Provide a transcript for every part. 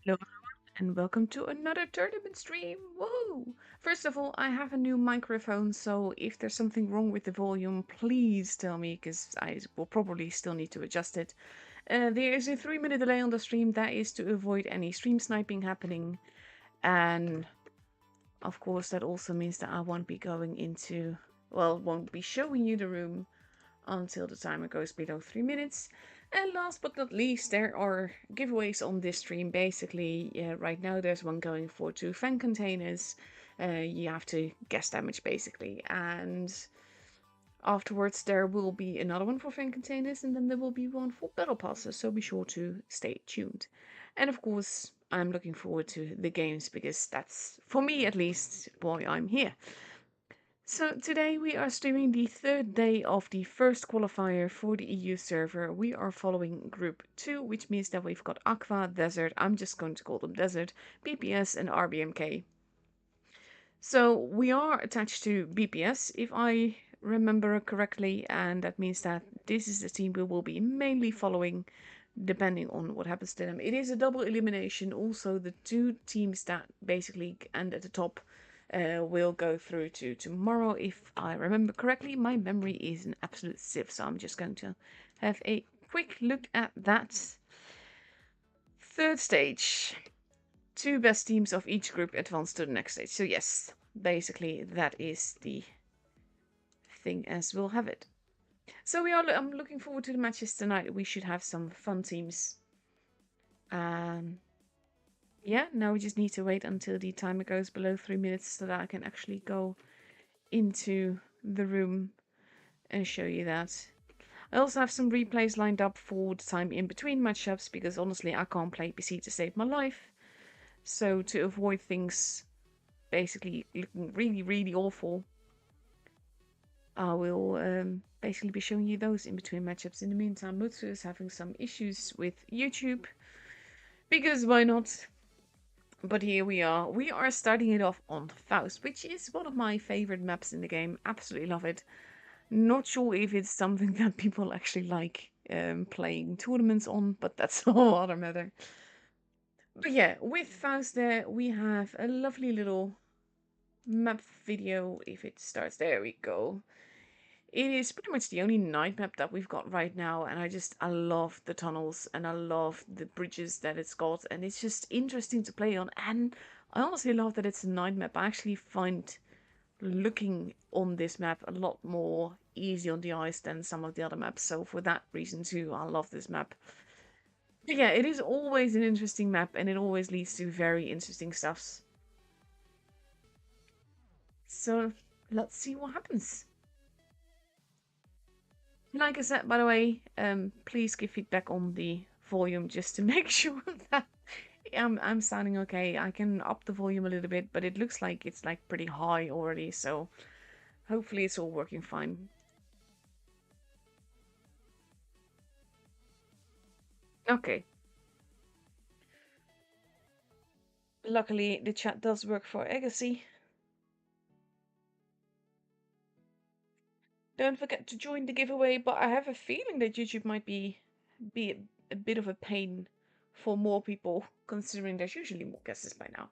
Hello and welcome to another tournament stream. Woohoo! First of all, I have a new microphone, so if there's something wrong with the volume, please tell me because I will probably still need to adjust it. There is a 3 minute delay on the stream. That is to avoid any stream sniping happening. And of course, that also means that I won't be going into, well, won't be showing you the room until the timer goes below 3 minutes. And last but not least, there are giveaways on this stream. Basically, right now there's one going for 2 fan containers. You have to guess damage basically, and afterwards there will be another one for fan containers, and then there will be one for battle passes. So be sure to stay tuned. And of course, I'm looking forward to the games because that's, for me at least, why I'm here. So today we are streaming the third day of the first qualifier for the EU server. We are following group 2, which means that we've got Aqua, Desert, I'm just going to call them Desert, BPS and RBMK. So we are attached to BPS, if I remember correctly, and that means that this is the team we will be mainly following depending on what happens to them. It is a double elimination. Also, the 2 teams that basically end at the top will go through to tomorrow, if I remember correctly. My memory is an absolute sieve, so I'm just going to have a quick look at that. Third stage. 2 best teams of each group advance to the next stage. So yes, basically that is the thing as we'll have it. So I'm looking forward to the matches tonight. We should have some fun teams. Yeah, now we just need to wait until the timer goes below 3 minutes so that I can actually go into the room and show you that. I also have some replays lined up for the time in between matchups because honestly I can't play PC to save my life. So to avoid things basically looking really, really awful, I will basically be showing you those in between matchups. In the meantime, Mutsu is having some issues with YouTube because why not? But here we are. We are starting it off on Faust, which is one of my favorite maps in the game. Absolutely love it. Not sure if it's something that people actually like playing tournaments on, but that's a whole other matter. But yeah, with Faust there, we have a lovely little map video. If it starts, there we go. It is pretty much the only night map that we've got right now, and I love the tunnels and I love the bridges that it's got, and it's just interesting to play on. And I honestly love that it's a night map. I actually find looking on this map a lot more easy on the eyes than some of the other maps. So for that reason too, I love this map. But yeah, it is always an interesting map, and it always leads to very interesting stuffs. So let's see what happens. Like I said, by the way, please give feedback on the volume just to make sure that I'm sounding okay. I can up the volume a little bit, but it looks like it's like pretty high already, so hopefully it's all working fine. Okay. Luckily, the chat does work for Agassi. Don't forget to join the giveaway, but I have a feeling that YouTube might be a bit of a pain for more people, considering there's usually more guesses by now.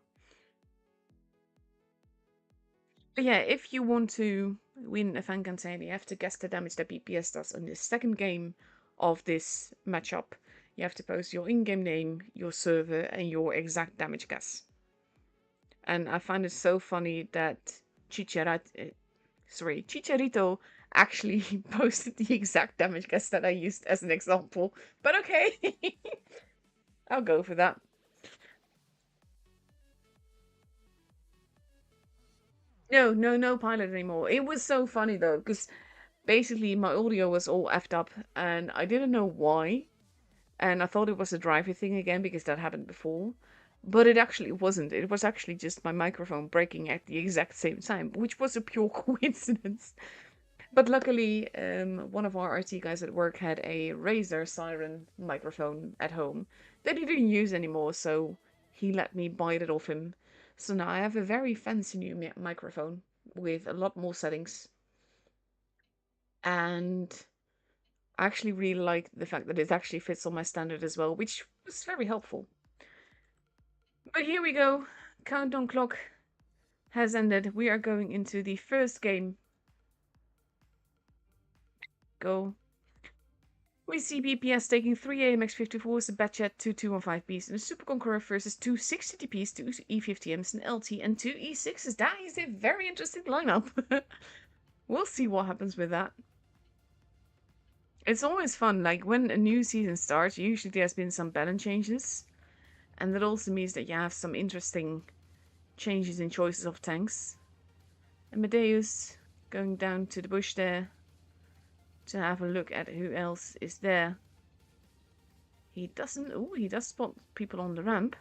But yeah, if you want to win a fan container, you have to guess the damage that BPS does in the second game of this matchup. You have to post your in-game name, your server, and your exact damage guess. And I find it so funny that Chicharito actually posted the exact damage guess that I used as an example. But okay, I'll go for that. No pilot anymore. It was so funny though, because basically my audio was all effed up and I didn't know why. And I thought it was a driver thing again because that happened before. But it actually wasn't. It was actually just my microphone breaking at the exact same time, which was a pure coincidence. But luckily, one of our RT guys at work had a Razer Siren microphone at home that he didn't use anymore, so he let me buy it off him. So now I have a very fancy new microphone with a lot more settings. And I actually really like the fact that it actually fits on my standard as well, which was very helpful. But here we go. Countdown clock has ended. We are going into the first game. Go. We see BPS taking 3 AMX 54s, a Batchat, 2 215Bs, and a Super Conqueror versus 2 650Ps, 2 E50Ms, an LT, and 2 E6s. That is a very interesting lineup. We'll see what happens with that. It's always fun, like when a new season starts, usually there's been some balance changes. And that also means that you have some interesting changes in choices of tanks. Amadeus going down to the bush there to have a look at who else is there. He doesn't... Oh, he does spot people on the ramp.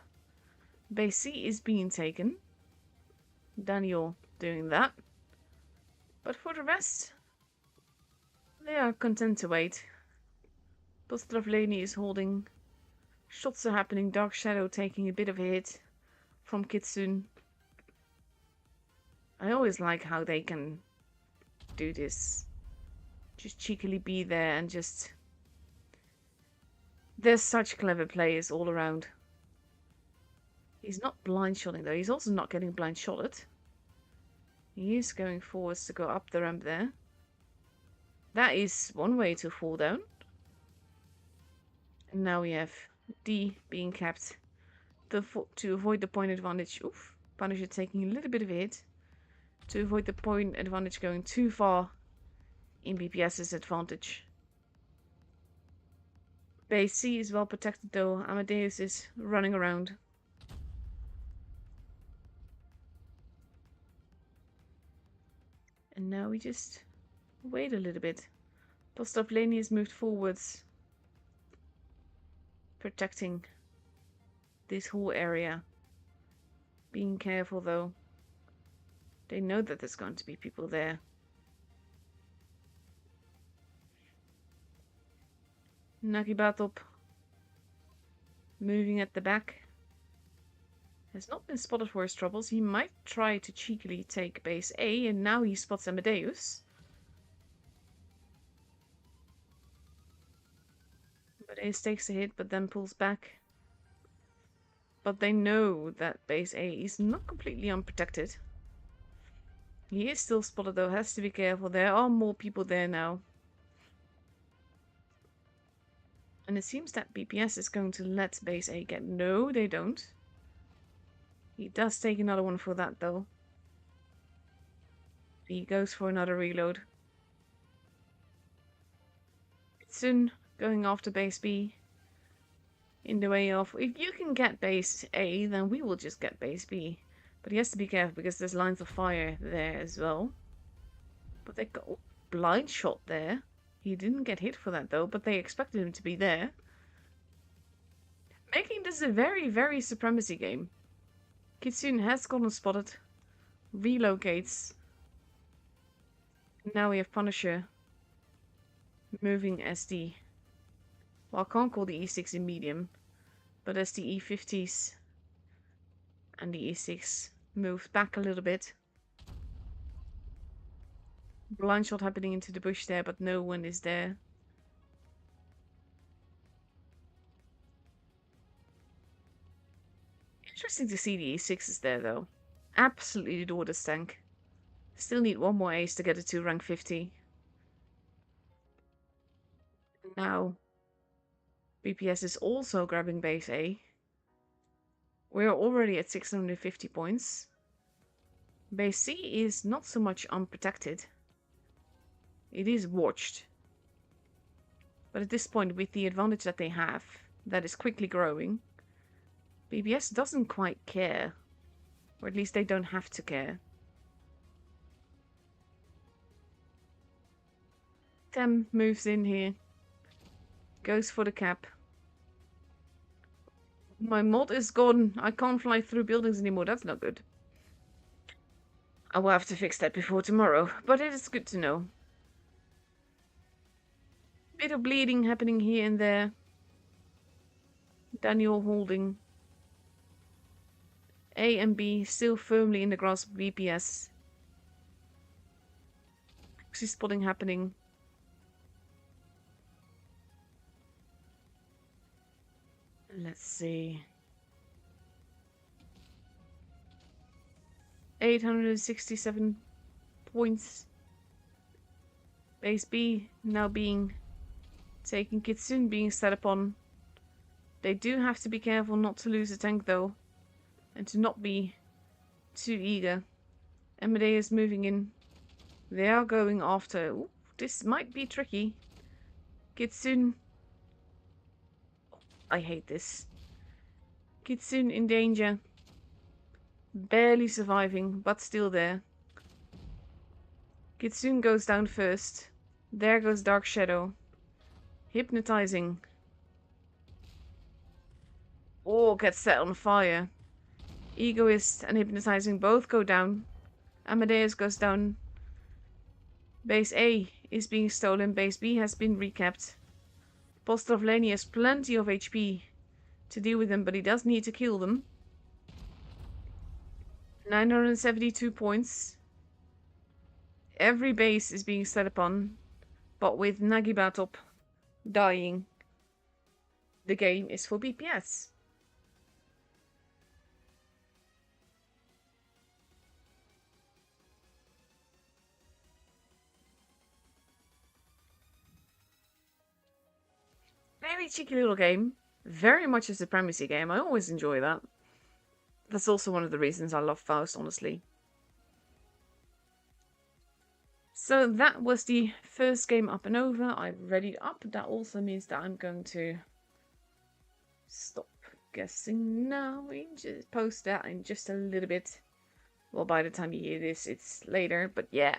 Base C is being taken. Daniel doing that. But for the rest, they are content to wait. Postrovleni is holding. Shots are happening. Dark Shadow taking a bit of a hit from Kitsune. I always like how they can do this. Just cheekily be there and just... There's such clever players all around. He's not blind shotting though. He's also not getting blind shotted. He is going forwards to go up the ramp there. That is one way to fall down. And now we have D being kept to avoid the point advantage. Oof. Punisher taking a little bit of a hit. To avoid the point advantage going too far in BPS's advantage. Base C is well protected though. Amadeus is running around. And now we just wait a little bit. Postrovleni has moved forwards. Protecting this whole area. Being careful though. They know that there's going to be people there. Nagibatop moving at the back. Has not been spotted for his troubles. He might try to cheekily take base A, and now he spots Amadeus. Amadeus takes a hit, but then pulls back. But they know that base A is not completely unprotected. He is still spotted though, has to be careful. There are more people there now. And it seems that BPS is going to let base A get... No, they don't. He does take another one for that though. He goes for another reload. Soon going after base B. In the way of, if you can get base A, then we will just get base B. But he has to be careful because there's lines of fire there as well. But they got blind shot there. He didn't get hit for that though, but they expected him to be there. Making this a very, very supremacy game. Kitsune has gotten spotted. Relocates. Now we have Punisher. Moving SD. Well, I can't call the E6 in medium. But as the E50s and the E6 move back a little bit. Blind shot happening into the bush there, but no one is there. Interesting to see the E6s there though. Absolutely adore this tank. Still need one more ace to get it to rank 50. Now, BPS is also grabbing base A. We're already at 650 points. Base C is not so much unprotected. It is watched. But at this point, with the advantage that they have, that is quickly growing, BPS doesn't quite care. Or at least they don't have to care. Tem moves in here. Goes for the cap. My mod is gone. I can't fly through buildings anymore. That's not good. I will have to fix that before tomorrow. But it is good to know. Bit of bleeding happening here and there. Daniel holding. A and B still firmly in the grasp of BPS. See spotting happening. Let's see. 867 points. Base B now being taken. Kitsune being set upon. They do have to be careful not to lose a tank though. And to not be too eager. Amadeus moving in. They are going after... Ooh, this might be tricky. Kitsune... I hate this. Kitsune in danger. Barely surviving, but still there. Kitsune goes down first. There goes Dark Shadow. Hypnotizing. Oh, gets set on fire. Egoist and Hypnotizing both go down. Amadeus goes down. Base A is being stolen. Base B has been recapped. Postrovleni has plenty of HP to deal with them, but he does need to kill them. 972 points. Every base is being set upon, but with Nagibatop dying, the game is for BPS. Very cheeky little game. Very much a supremacy game. I always enjoy that. That's also one of the reasons I love Faust, honestly. So that was the first game up and over. I readied up. That also means that I'm going to stop guessing now. Just post that in just a little bit. Well, by the time you hear this, it's later. But yeah.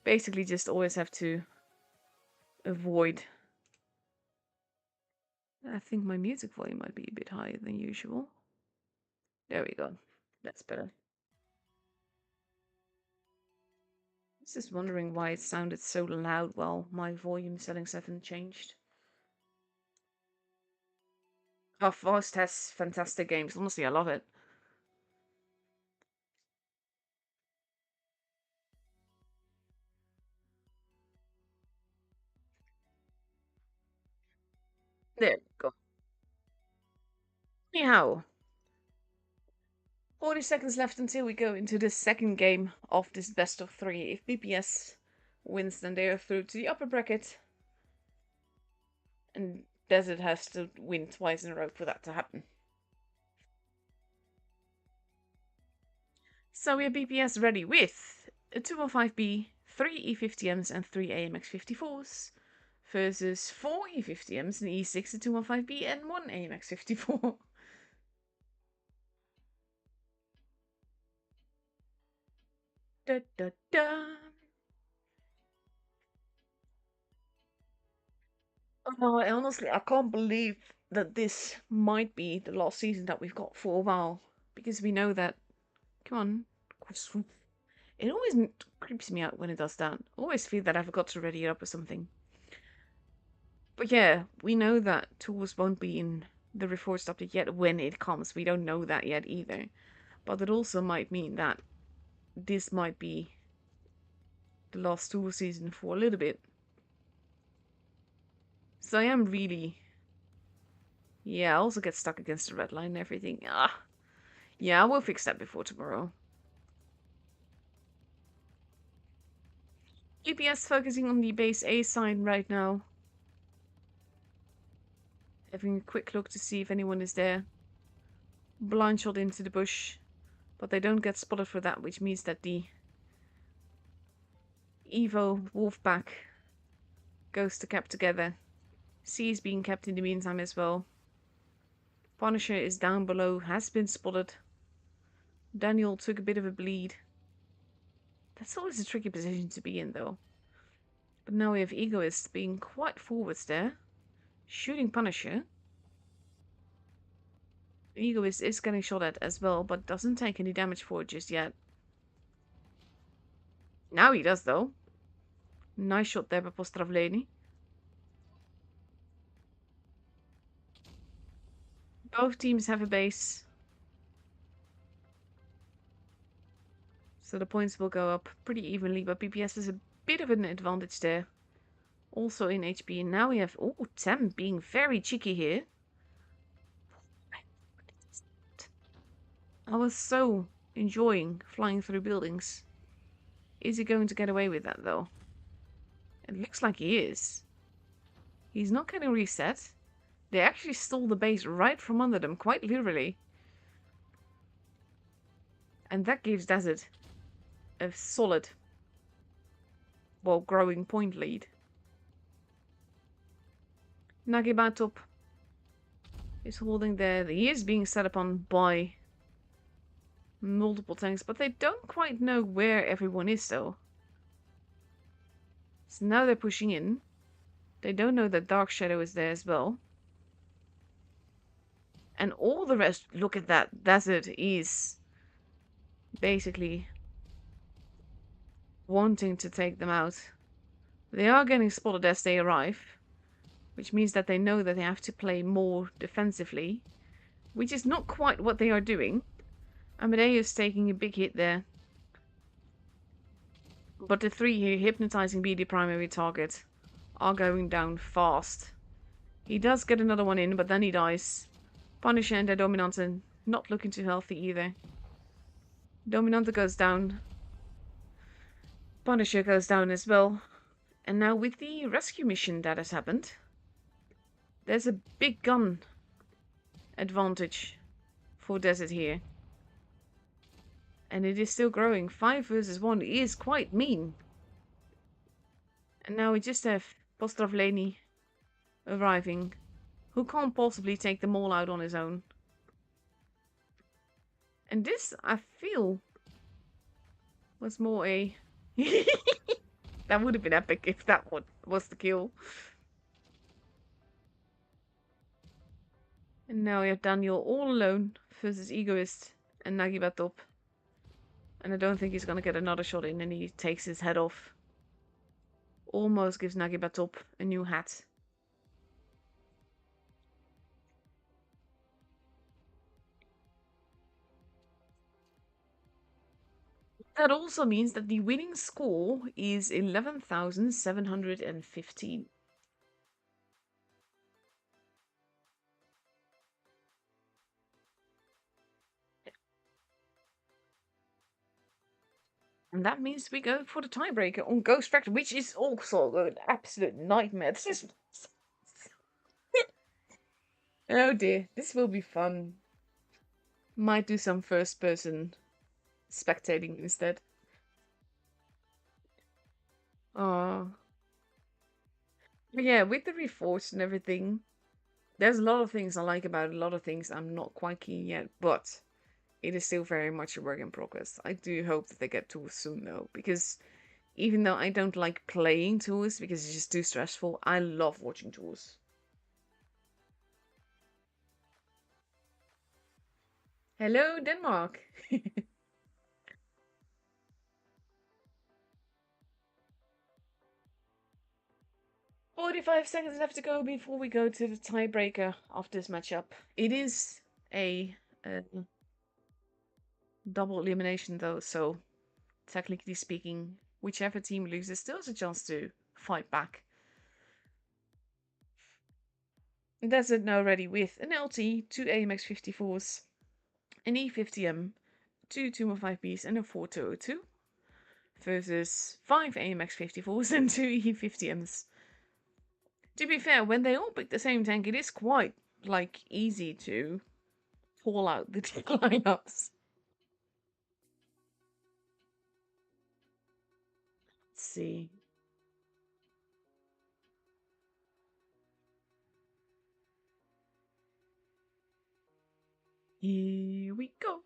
Basically just always have to avoid... I think my music volume might be a bit higher than usual. There we go. That's better. I was just wondering why it sounded so loud while my volume settings haven't changed. Oh, Faust has fantastic games. Honestly, I love it. There we go. Anyhow, 40 seconds left until we go into the second game of this best of 3. If BPS wins, then they are through to the upper bracket. And Desert has to win twice in a row for that to happen. So we have BPS ready with a 215B, 3 E50Ms and 3 AMX54s versus 4 E50Ms, an E6, a 215B and 1 AMX54. Da da da. Oh, honestly, I can't believe that this might be the last season that we've got for a while. Because we know that... Come on. It always creeps me out when it does that. I always feel that I forgot to ready it up or something. But yeah, we know that tools won't be in the Reforged update yet when it comes. We don't know that yet either. But it also might mean that this might be the last tool season for a little bit. So I am really... Yeah, I also get stuck against the red line and everything. Yeah, I will fix that before tomorrow. GPS focusing on the base A side right now. Having a quick look to see if anyone is there. Blind shot into the bush. But they don't get spotted for that, which means that the Evo Wolfpack goes to cap together. C is being kept in the meantime as well. Punisher is down below, has been spotted. Daniel took a bit of a bleed. That's always a tricky position to be in though. But now we have Egoist being quite forwards there. Shooting Punisher. Egoist is getting shot at as well, but doesn't take any damage for it just yet. Now he does though. Nice shot there by Postravleni. Both teams have a base. So the points will go up pretty evenly, but BPS has a bit of an advantage there. Also in HP. And now we have... Oh, Tem being very cheeky here. I was so enjoying flying through buildings. Is he going to get away with that, though? It looks like he is. He's not getting reset. They actually stole the base right from under them, quite literally. And that gives Desert a solid, well, growing point lead. Nagibatop is holding there. He is being set upon by multiple tanks, but they don't quite know where everyone is, though. So now they're pushing in. They don't know that Dark Shadow is there as well. And all the rest, look at that. Desert is basically wanting to take them out. They are getting spotted as they arrive, which means that they know that they have to play more defensively, which is not quite what they are doing. Amadeus taking a big hit there. But the three here hypnotizing be the primary target are going down fast. He does get another one in, but then he dies. Punisher and their Dominante not looking too healthy either. Dominante goes down. Punisher goes down as well. And now with the rescue mission that has happened, there's a big gun advantage for Desert here. And it is still growing. 5 versus 1 is quite mean. And now we just have Postravleni arriving, who can't possibly take them all out on his own. And this, I feel, was more a... That would have been epic if that was the kill. And now we have Daniel all alone versus Egoist and Nagibatop. And I don't think he's going to get another shot in, and he takes his head off. Almost gives Nagibatop a new hat. That also means that the winning score is 11,715. And that means we go for the tiebreaker on Ghost Factor, which is also an absolute nightmare. This is... Oh dear, this will be fun. Might do some first person spectating instead. But yeah, with the Reforged and everything, there's a lot of things I like about it, a lot of things I'm not quite keen yet, but it is still very much a work in progress. I do hope that they get tools soon though, because even though I don't like playing tours because it's just too stressful, I love watching tours. Hello, Denmark! 45 seconds left to go before we go to the tiebreaker of this matchup. It is a double elimination though, so technically speaking, whichever team loses still has a chance to fight back. That's it now ready with an LT, 2 AMX 54s, an E50M, 2 215Bs, and a 4202 versus 5 AMX 54s and 2 E50Ms. To be fair, when they all pick the same tank, it is quite, like, easy to pull out the two lineups. Let's see. Here we go.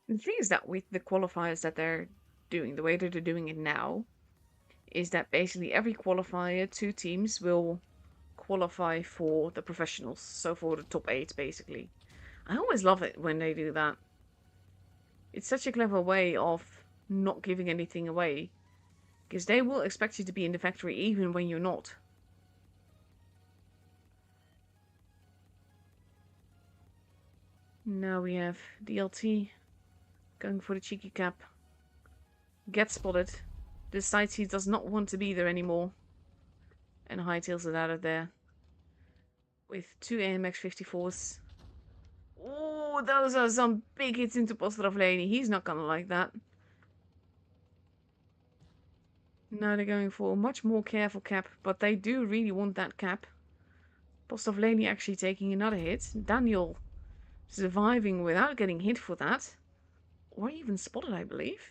The thing is that with the qualifiers that they're doing, the way that they're doing it now, is that basically every qualifier, 2 teams will qualify for the professionals, so for the top 8 basically. I always love it when they do that. It's such a clever way of not giving anything away, because they will expect you to be in the factory even when you're not. Now we have DLT going for the cheeky cap. Gets spotted. Decides he does not want to be there anymore. And hightails it out of there. With 2 AMX 54s. Oh, those are some big hits into Postrovleni. He's not gonna like that. Now they're going for a much more careful cap, but they do really want that cap. Postrovleni actually taking another hit. Daniel surviving without getting hit for that. Or even spotted, I believe.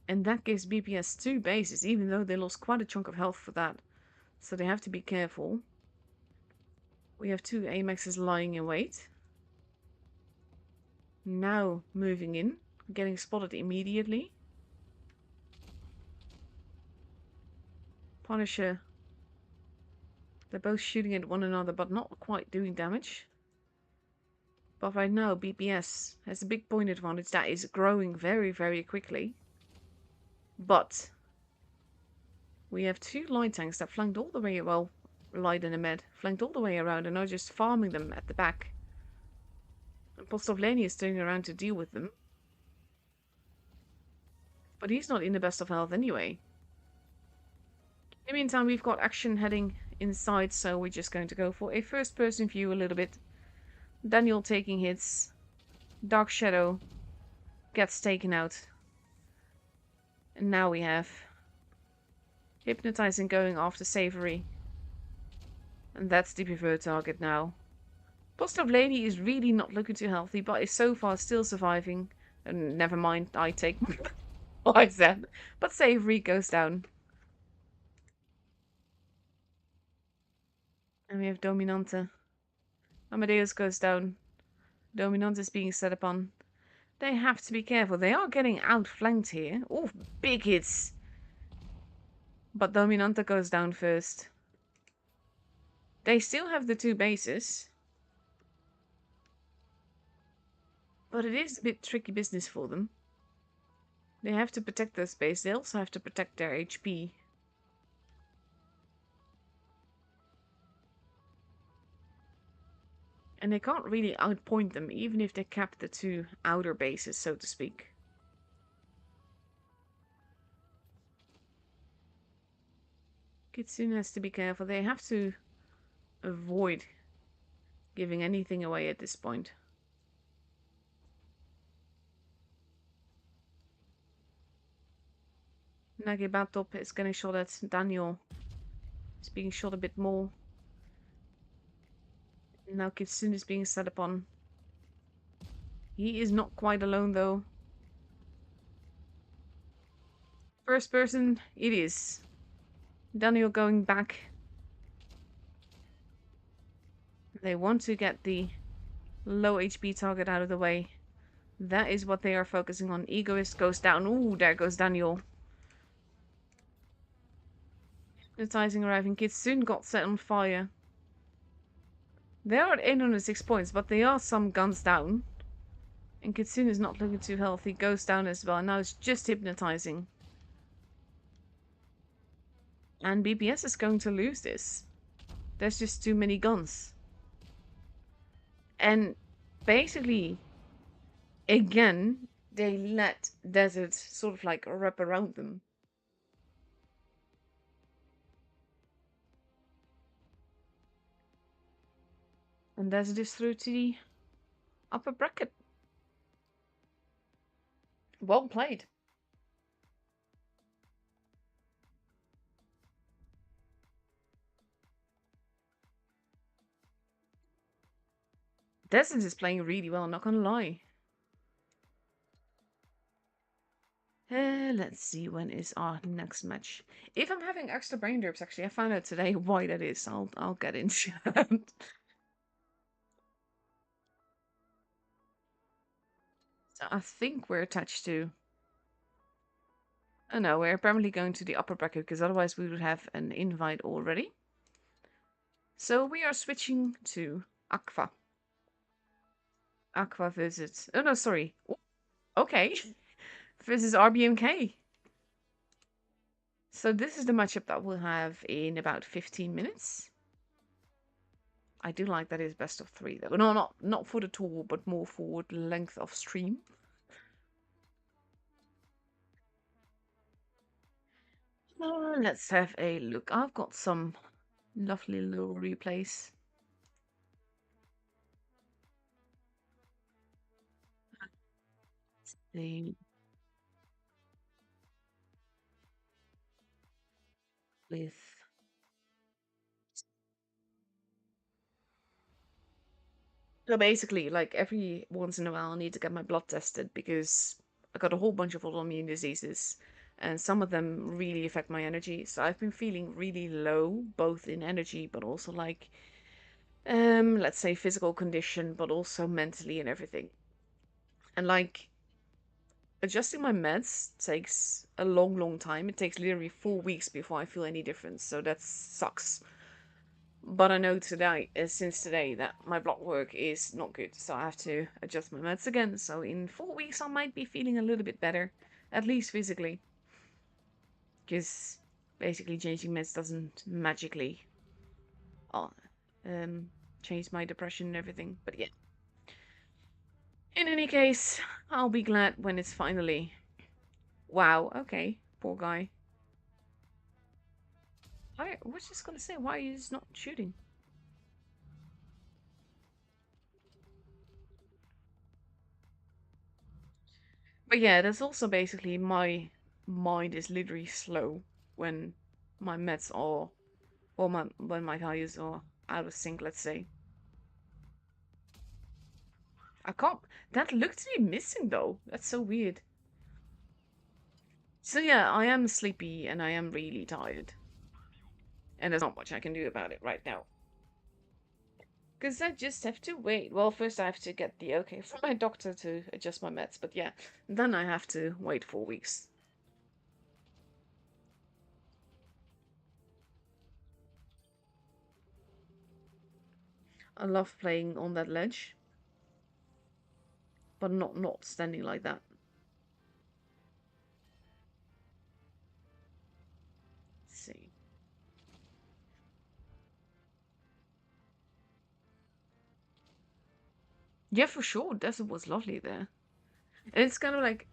And that gives BPS 2 bases, even though they lost quite a chunk of health for that. So they have to be careful. We have 2 AMXs lying in wait. Now moving in, getting spotted immediately. Punisher. They're both shooting at one another, but not quite doing damage. But right now, BPS has a big point advantage that is growing very, very quickly. But we have 2 light tanks that flanked all the way, well, light and a med, flanked all the way around and are just farming them at the back. And Postrovleni is turning around to deal with them. But he's not in the best of health anyway. In the meantime, we've got action heading inside, so we're just going to go for a first-person view a little bit. Daniel taking hits. Dark Shadow gets taken out. And now we have Hypnotizing going after Savory. And that's the preferred target now. Postrovleni is really not looking too healthy, but is so far still surviving. And never mind, I take what I said. But Savory goes down. And we have Dominante. Amadeus goes down. Dominante is being set upon. They have to be careful. They are getting outflanked here. Oh, big hits. But Dominante goes down first. They still have the 2 bases. But it is a bit tricky business for them. They have to protect their space. They also have to protect their HP. And they can't really outpoint them, even if they cap the 2 outer bases, so to speak. Kitsune has to be careful. They have to avoid giving anything away at this point. Nagibatop is getting shot at. Daniel is being shot a bit more. Now Kitsune is being set upon. He is not quite alone though. First person, it is. Daniel going back. They want to get the low HP target out of the way. That is what they are focusing on. Egoist goes down. Ooh, there goes Daniel. Hypnotizing arriving. Kitsune got set on fire. They are at 806 points, but they are some guns down. And Kitsune is not looking too healthy. Goes down as well. Now it's just hypnotizing. And BPS is going to lose this. There's just too many guns. And basically, again, they let Desert sort of like wrap around them. And Desert is through to the upper bracket. Well played. Desert is playing really well, I'm not gonna lie. Let's see, when is our next match? If I'm having extra brain derps, actually, I found out today why that is. I'll get into that. So I think we're attached to... Oh no, we're apparently going to the upper bracket, because otherwise we would have an invite already. So we are switching to Aqua. Aqua versus... Oh no, sorry. Okay. Versus RBMK. So this is the matchup that we'll have in about 15 minutes. I do like that it's best of 3 though. No, not for the tour, but more for the length of stream. Let's have a look. I've got some lovely little replays. The with so basically, like every once in a while, I need to get my blood tested because I got a whole bunch of autoimmune diseases, and some of them really affect my energy. So I've been feeling really low, both in energy, but also like, let's say physical condition, but also mentally and everything. And like adjusting my meds takes a long, long time. It takes literally 4 weeks before I feel any difference. So that sucks. But I know today, since today, that my blood work is not good, so I have to adjust my meds again. So in 4 weeks, I might be feeling a little bit better, at least physically, because basically changing meds doesn't magically uh, um, change my depression and everything. But yeah, in any case, I'll be glad when it's finally. Wow. Okay, poor guy. I was just gonna say, why is not shooting? But yeah, that's also basically my mind is literally slow when my meds are, or when my tires are out of sync, let's say. I can't. That looked to be missing though. That's so weird. So yeah, I am sleepy and I am really tired. And there's not much I can do about it right now. Because I just have to wait. Well, first I have to get the okay from my doctor to adjust my meds. But yeah, then I have to wait 4 weeks. I love playing on that ledge, but not standing like that. Let's see. Yeah, for sure. Desert was lovely there. And it's kind of like,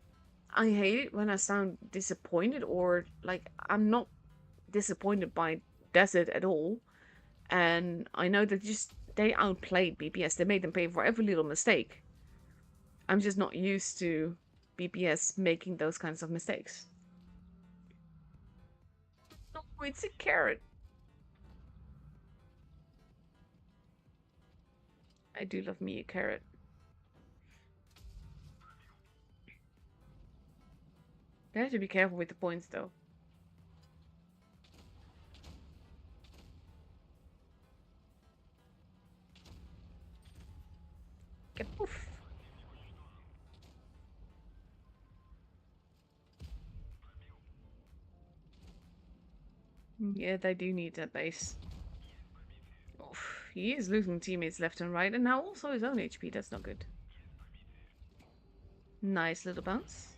I hate it when I sound disappointed, or like I'm not disappointed by Desert at all. And I know that just they outplayed BPS. They made them pay for every little mistake. I'm just not used to BPS making those kinds of mistakes. No, it's a carrot. I do love me a carrot. You have to be careful with the points though. Get poof. Yeah, they do need that base. Oof, he is losing teammates left and right, and now also his own HP. That's not good. Nice little bounce.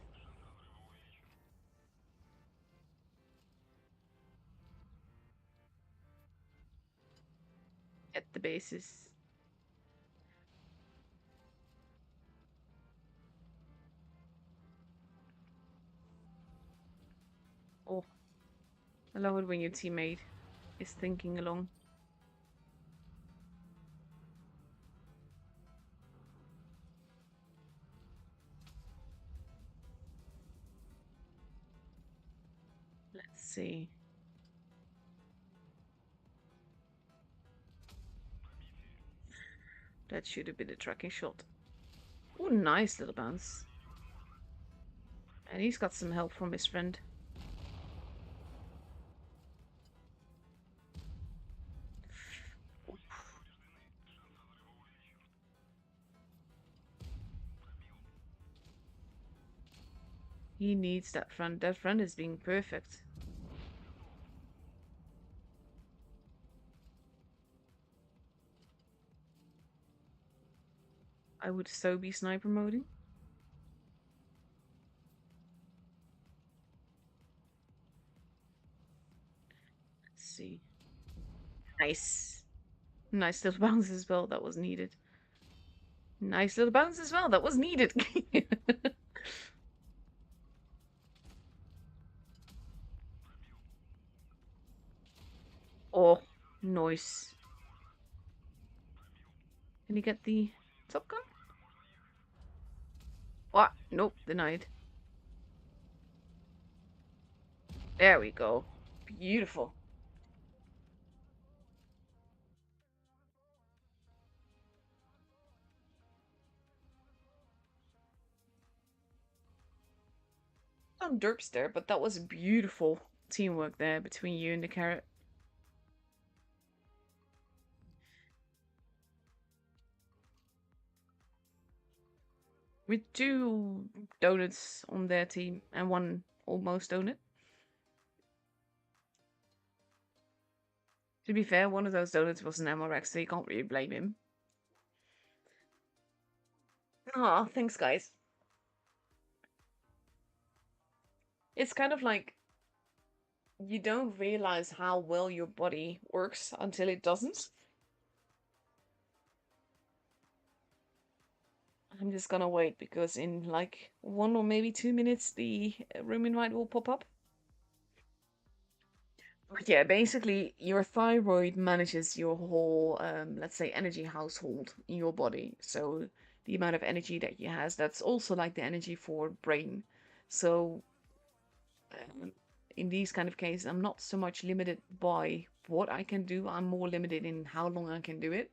At the bases. Oh, I love it when your teammate is thinking along. Let's see. That should have been a tracking shot. Oh, nice little bounce. And he's got some help from his friend. He needs that friend. That friend is being perfect. I would so be sniper moding. Let's see. Nice. Nice little bounce as well. That was needed. Nice little bounce as well. That was needed. noise. Can you get the top gun? What? Nope, denied. There we go. Beautiful. Some derps there, but that was beautiful teamwork there between you and the carrot. With 2 donuts on their team and 1 almost donut. To be fair, one of those donuts was an MRX, so you can't really blame him. Aw, thanks guys. It's kind of like you don't realize how well your body works until it doesn't. I'm just gonna wait because in like 1 or maybe 2 minutes the room invite will pop up. But yeah, basically your thyroid manages your whole, let's say, energy household in your body. So the amount of energy that you has, that's also like the energy for brain. So in these kind of cases, I'm not so much limited by what I can do. I'm more limited in how long I can do it.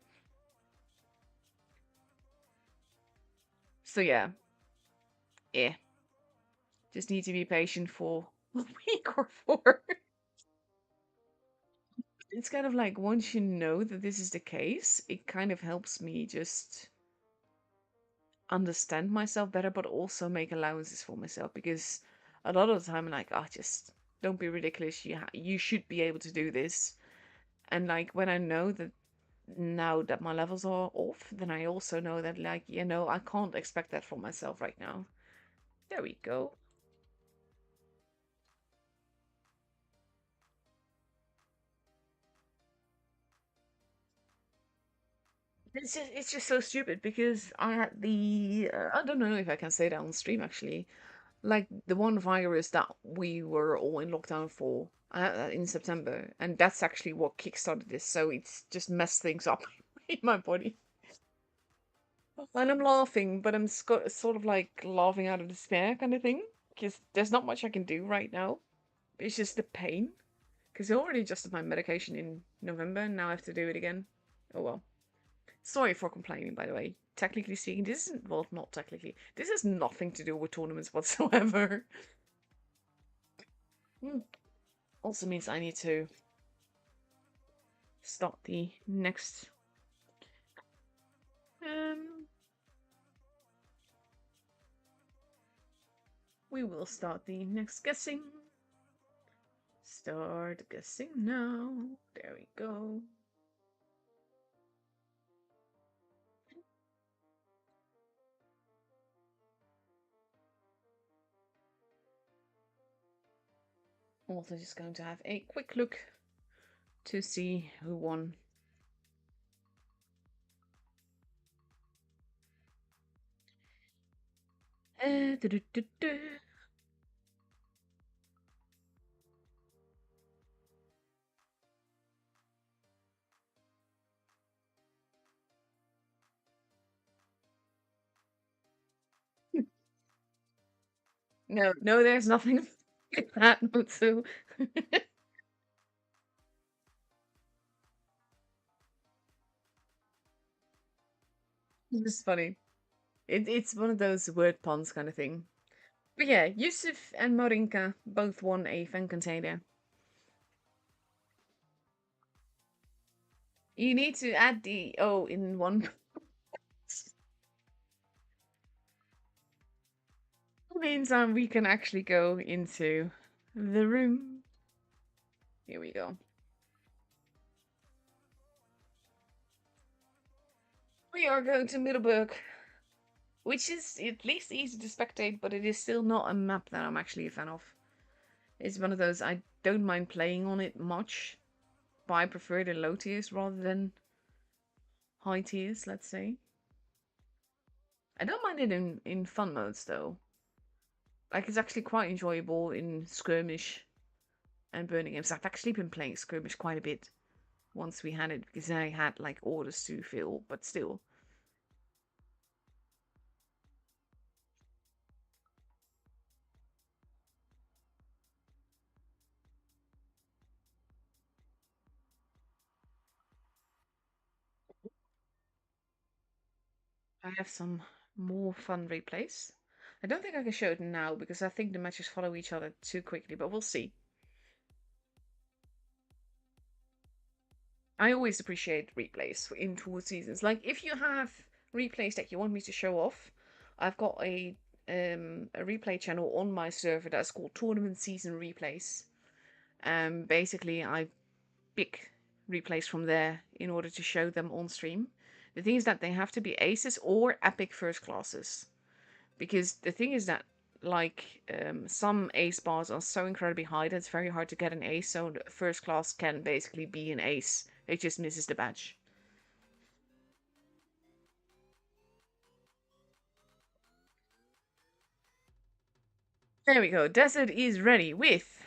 So yeah, just need to be patient for a week or 4. It's kind of like once you know that this is the case, it kind of helps me just understand myself better, but also make allowances for myself because a lot of the time I'm like, oh, just don't be ridiculous. You should be able to do this. And like when I know that now that my levels are off, then I also know that like, I can't expect that from myself right now. There we go. It's just so stupid because I had I don't know if I can say that on stream actually, like the one virus that we were all in lockdown for in September, and that's actually what kickstarted this. So it's just messed things up in my body. And I'm laughing, but I'm sort of like laughing out of despair kind of thing because there's not much I can do right now. It's just the pain because I already adjusted my medication in November, and now I have to do it again. Oh well. Sorry for complaining, by the way. Technically speaking, this isn't, well, not technically. This has nothing to do with tournaments whatsoever. Also means I need to start the next. We will start the next guessing. Start guessing now. There we go. Also just going to have a quick look to see who won. No, there's nothing like that, Mutsu. It's funny. It's one of those word puns kind of thing. But yeah, Yusuf and Marinka both won a fan container. You need to add the O in one. Meantime, we can actually go into the room. Here we go. We are going to Middelburg, which is at least easy to spectate, but it is still not a map that I'm actually a fan of. It's one of those I don't mind playing on it much, but I prefer the low tiers rather than high tiers, let's say. I don't mind it in fun modes though. Like it's actually quite enjoyable in skirmish and burning games. I've actually been playing skirmish quite a bit once we had it, because I had like orders to fill, but still. I have some more fun replays. I don't think I can show it now because I think the matches follow each other too quickly, but we'll see. I always appreciate replays in tour seasons. Like if you have replays that you want me to show off, I've got a replay channel on my server that's called Tournament Season Replays. Basically I pick replays from there in order to show them on stream. The thing is that they have to be aces or epic first classes. Because the thing is that like some ace bars are so incredibly high that it's very hard to get an ace, so the first class can basically be an ace. It just misses the badge. There we go. Desert is ready with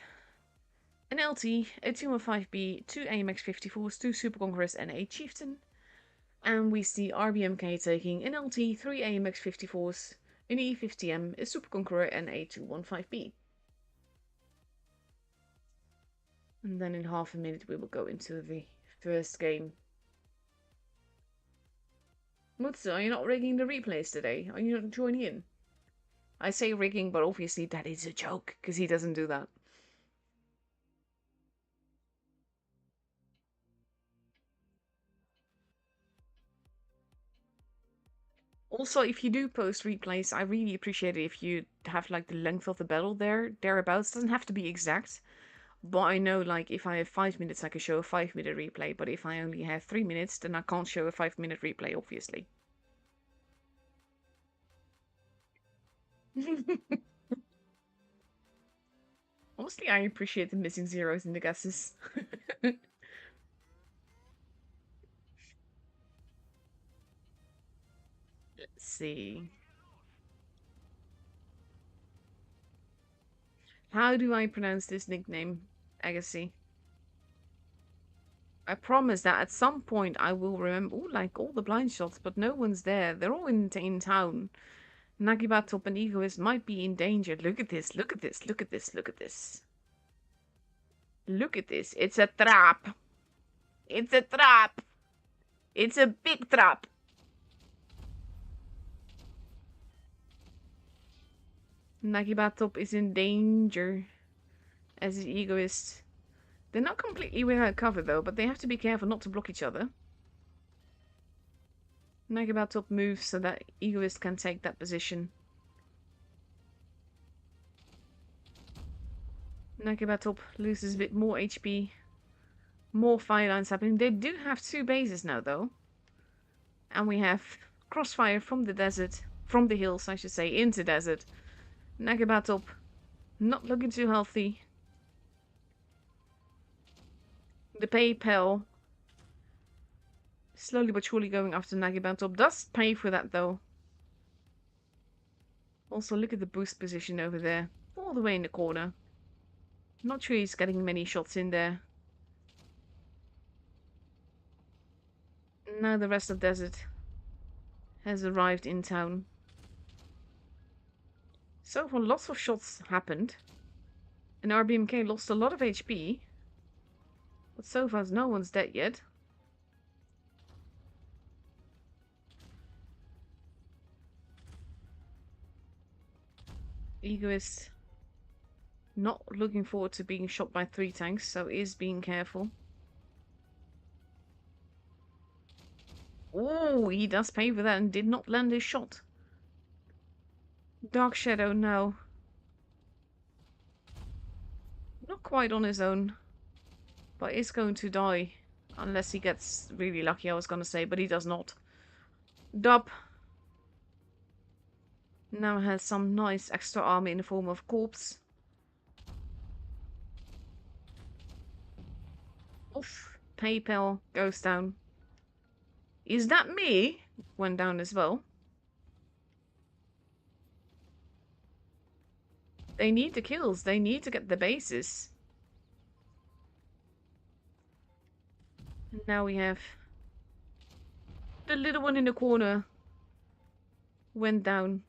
an LT, a 215B, 2 AMX 54s, 2 Super Conquerors, and a Chieftain. And we see RBMK taking an LT, 3 AMX 54s, an E50M, a Super Conqueror, and a 215B. And then in half a minute we will go into the first game. Mutsu, are you not rigging the replays today? Are you not joining in? I say rigging, but obviously that is a joke, because he doesn't do that. Also, if you do post replays, I really appreciate it if you have like the length of the battle thereabouts. It doesn't have to be exact, but I know like if I have 5 minutes, I can show a 5-minute replay, but if I only have 3 minutes, then I can't show a 5-minute replay, obviously. Honestly, I appreciate the missing zeros in the guesses. Let's see. How do I pronounce this nickname? Agassi. I promise that at some point I will remember. Ooh, like all the blind shots, but no one's there. They're all in town. Nagibatop and Egoist might be in danger. Look at this, look at this, look at this, look at this. Look at this. It's a trap. It's a trap. It's a big trap. Nagibatop is in danger as his Egoist. They're not completely without cover though, but they have to be careful not to block each other. Nagibatop moves so that Egoist can take that position. Nagibatop loses a bit more HP. More fire lines happening. They do have 2 bases now though. And we have crossfire from the desert, from the hills I should say, into desert. Nagibatop not looking too healthy. The PayPal slowly but surely going after Nagibatop. Does pay for that though. Also look at the boost position over there. All the way in the corner. Not sure he's getting many shots in there. Now the rest of desert has arrived in town. So far lots of shots happened. And RBMK lost a lot of HP. But so far no one's dead yet. Egoist not looking forward to being shot by 3 tanks, so is being careful. Oh, he does pay for that and did not land his shot. Dark Shadow now. Not quite on his own, but is going to die. Unless he gets really lucky, I was going to say, but he does not. Dub now has some nice extra armor in the form of corpse. Oof, PayPal goes down. Is that me? Went down as well. They need the kills. They need to get the bases. And now we have the little one in the corner went down.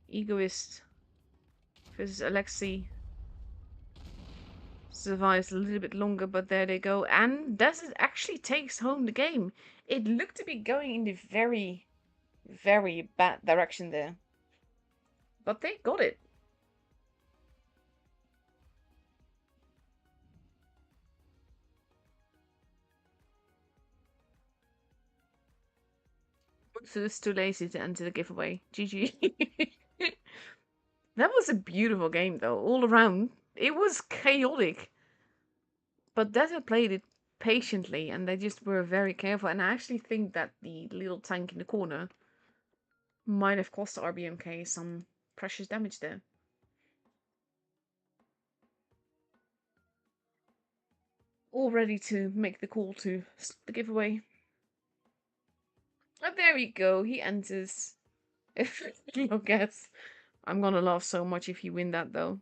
Egoist versus Alexei survives a little bit longer, but there they go. And Desert actually takes home the game. It looked to be going in the very, very bad direction there. But they got it. So it's too lazy to enter the giveaway. GG. That was a beautiful game though, all around. It was chaotic. But Desert played it patiently and they just were very careful. And I actually think that the little tank in the corner might have cost RBMK some precious damage there. All ready to make the call to stop the giveaway. And there we go, he enters. If you guess. I'm gonna laugh so much if you win that though.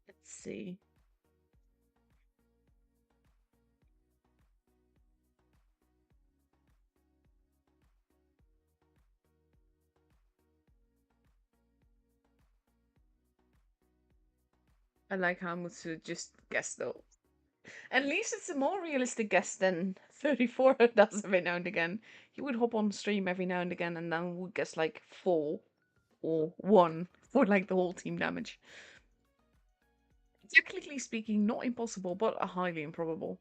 Let's see. I like how Mutsu just guessed though. At least it's a more realistic guess than 34 does every now and again. He would hop on stream every now and again and then would guess like 4 or 1 for like the whole team damage. Technically speaking, not impossible, but highly improbable.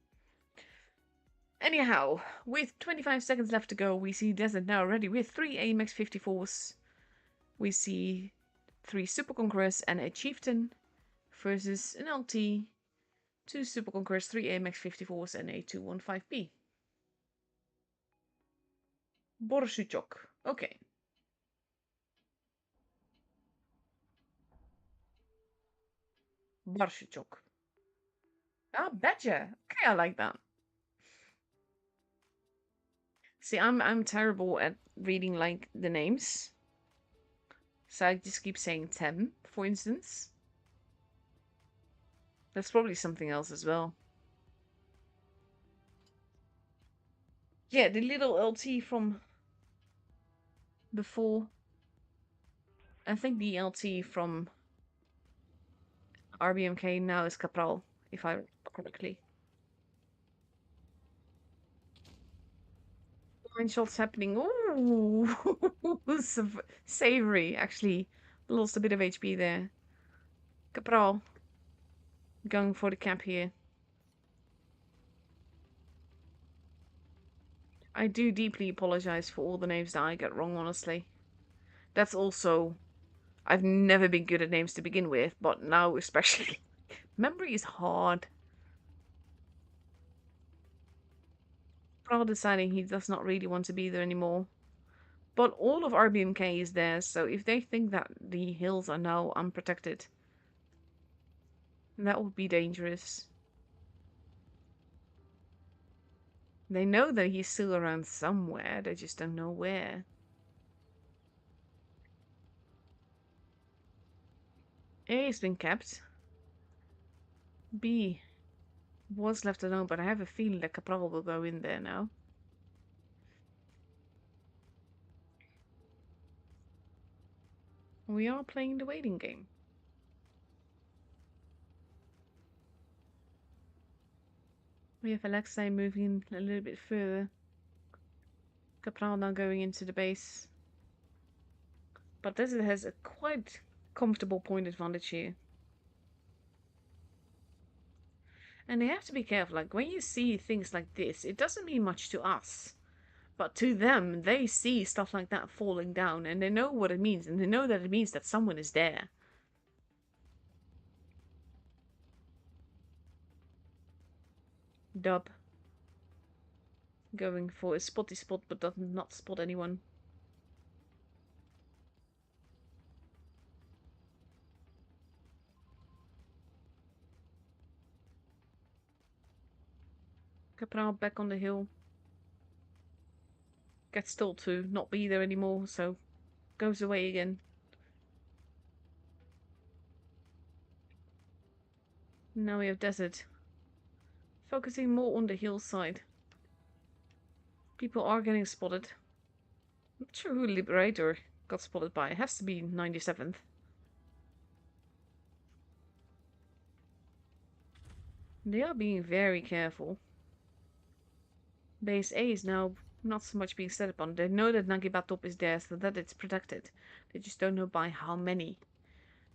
Anyhow, with 25 seconds left to go, we see Desert now ready with 3 AMX 54s. We see 3 Super Conquerors and a Chieftain versus an LT, 2 Super Conquerors, 3 AMX 54s and a 215B. Borsukchok. Okay. Borsukchok. Ah, Badger. Okay, I like that. See, I'm terrible at reading like the names. So I just keep saying Tem, for instance. That's probably something else as well. Yeah, the little LT from before. I think the LT from RBMK now is Capral, if I remember correctly. Blind shots happening. Ooh, savory. Actually, lost a bit of HP there. Capral going for the cap here. I do deeply apologize for all the names that I get wrong, honestly. That's also... I've never been good at names to begin with, but now especially. Memory is hard. Capral deciding he does not really want to be there anymore. But all of RBMK is there, so if they think that the hills are now unprotected, that would be dangerous. They know that he's still around somewhere, they just don't know where. A has been kept. B was left alone, but I have a feeling that Capral will go in there now. We are playing the waiting game. We have Alexei moving a little bit further. Capral now going into the base. But Desert has a quite comfortable point advantage here. And they have to be careful, like when you see things like this, it doesn't mean much to us. But to them, they see stuff like that falling down and they know what it means, and they know that it means that someone is there. Dub. Going for a spotty spot, but does not spot anyone. Capral back on the hill. Gets told to not be there anymore, so goes away again. Now we have Desert. Focusing more on the hillside. People are getting spotted. I'm not sure who Liberator got spotted by. It has to be 97th. They are being very careful. Base A is now not so much being set upon. They know that Nagibatop is there, so that it's protected. They just don't know by how many.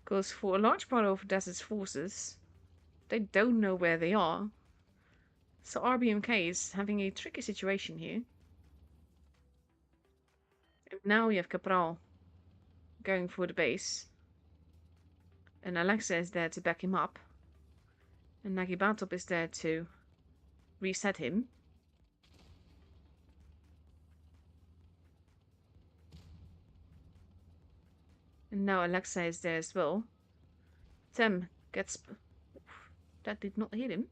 Because for a large part of Desert's forces, they don't know where they are. So RBMK is having a tricky situation here. And now we have Cabral going for the base. And Alexa is there to back him up. And Nagibatop is there to reset him. And now Alexa is there as well. Tem gets... That did not hit him.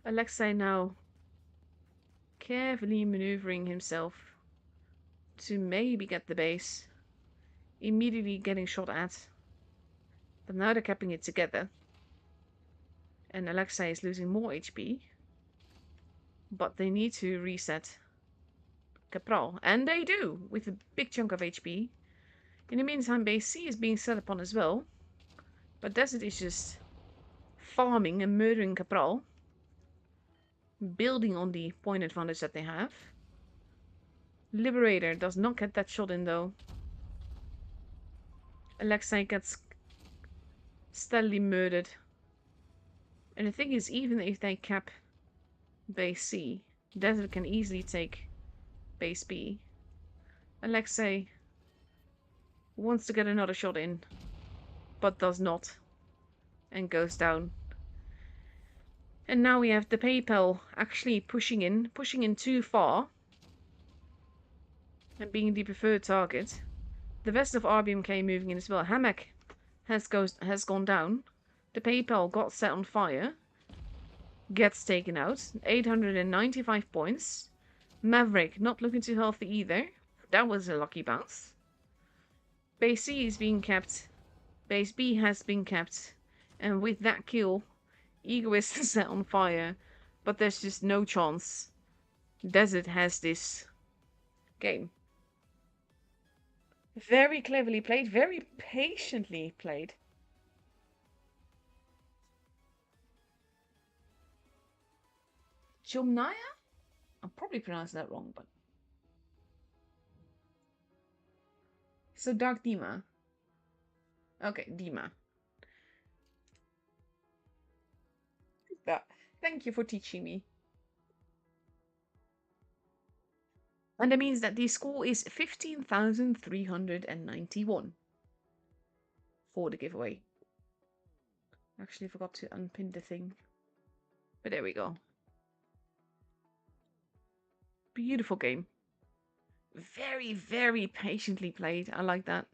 Alexei now carefully maneuvering himself to maybe get the base. Immediately getting shot at. But now they're capping it together. And Alexei is losing more HP. But they need to reset Capral. And they do, with a big chunk of HP. In the meantime, base C is being set upon as well. But Desert is just farming and murdering Capral. Building on the point advantage that they have. Liberator does not get that shot in though. Alexei gets steadily murdered. And the thing is, even if they cap base C, Desert can easily take base B. Alexei wants to get another shot in, but does not, and goes down. And now we have the PayPal actually pushing in too far, and being the preferred target. The rest of RBMK moving in as well. Hamek has gone down. The PayPal got set on fire. Gets taken out. 895 points. Maverick not looking too healthy either. That was a lucky bounce. Base C is being kept. Base B has been kept. And with that kill, Egoist is set on fire. But there's just no chance Desert has this game. Very cleverly played. Very patiently played. Jomnaya? I'm probably pronouncing that wrong, but... So Dark Dima. Okay, Dima. Thank you for teaching me. And that means that the score is 15,391 for the giveaway. Actually, I forgot to unpin the thing. But there we go. Beautiful game. Very, very patiently played. I like that.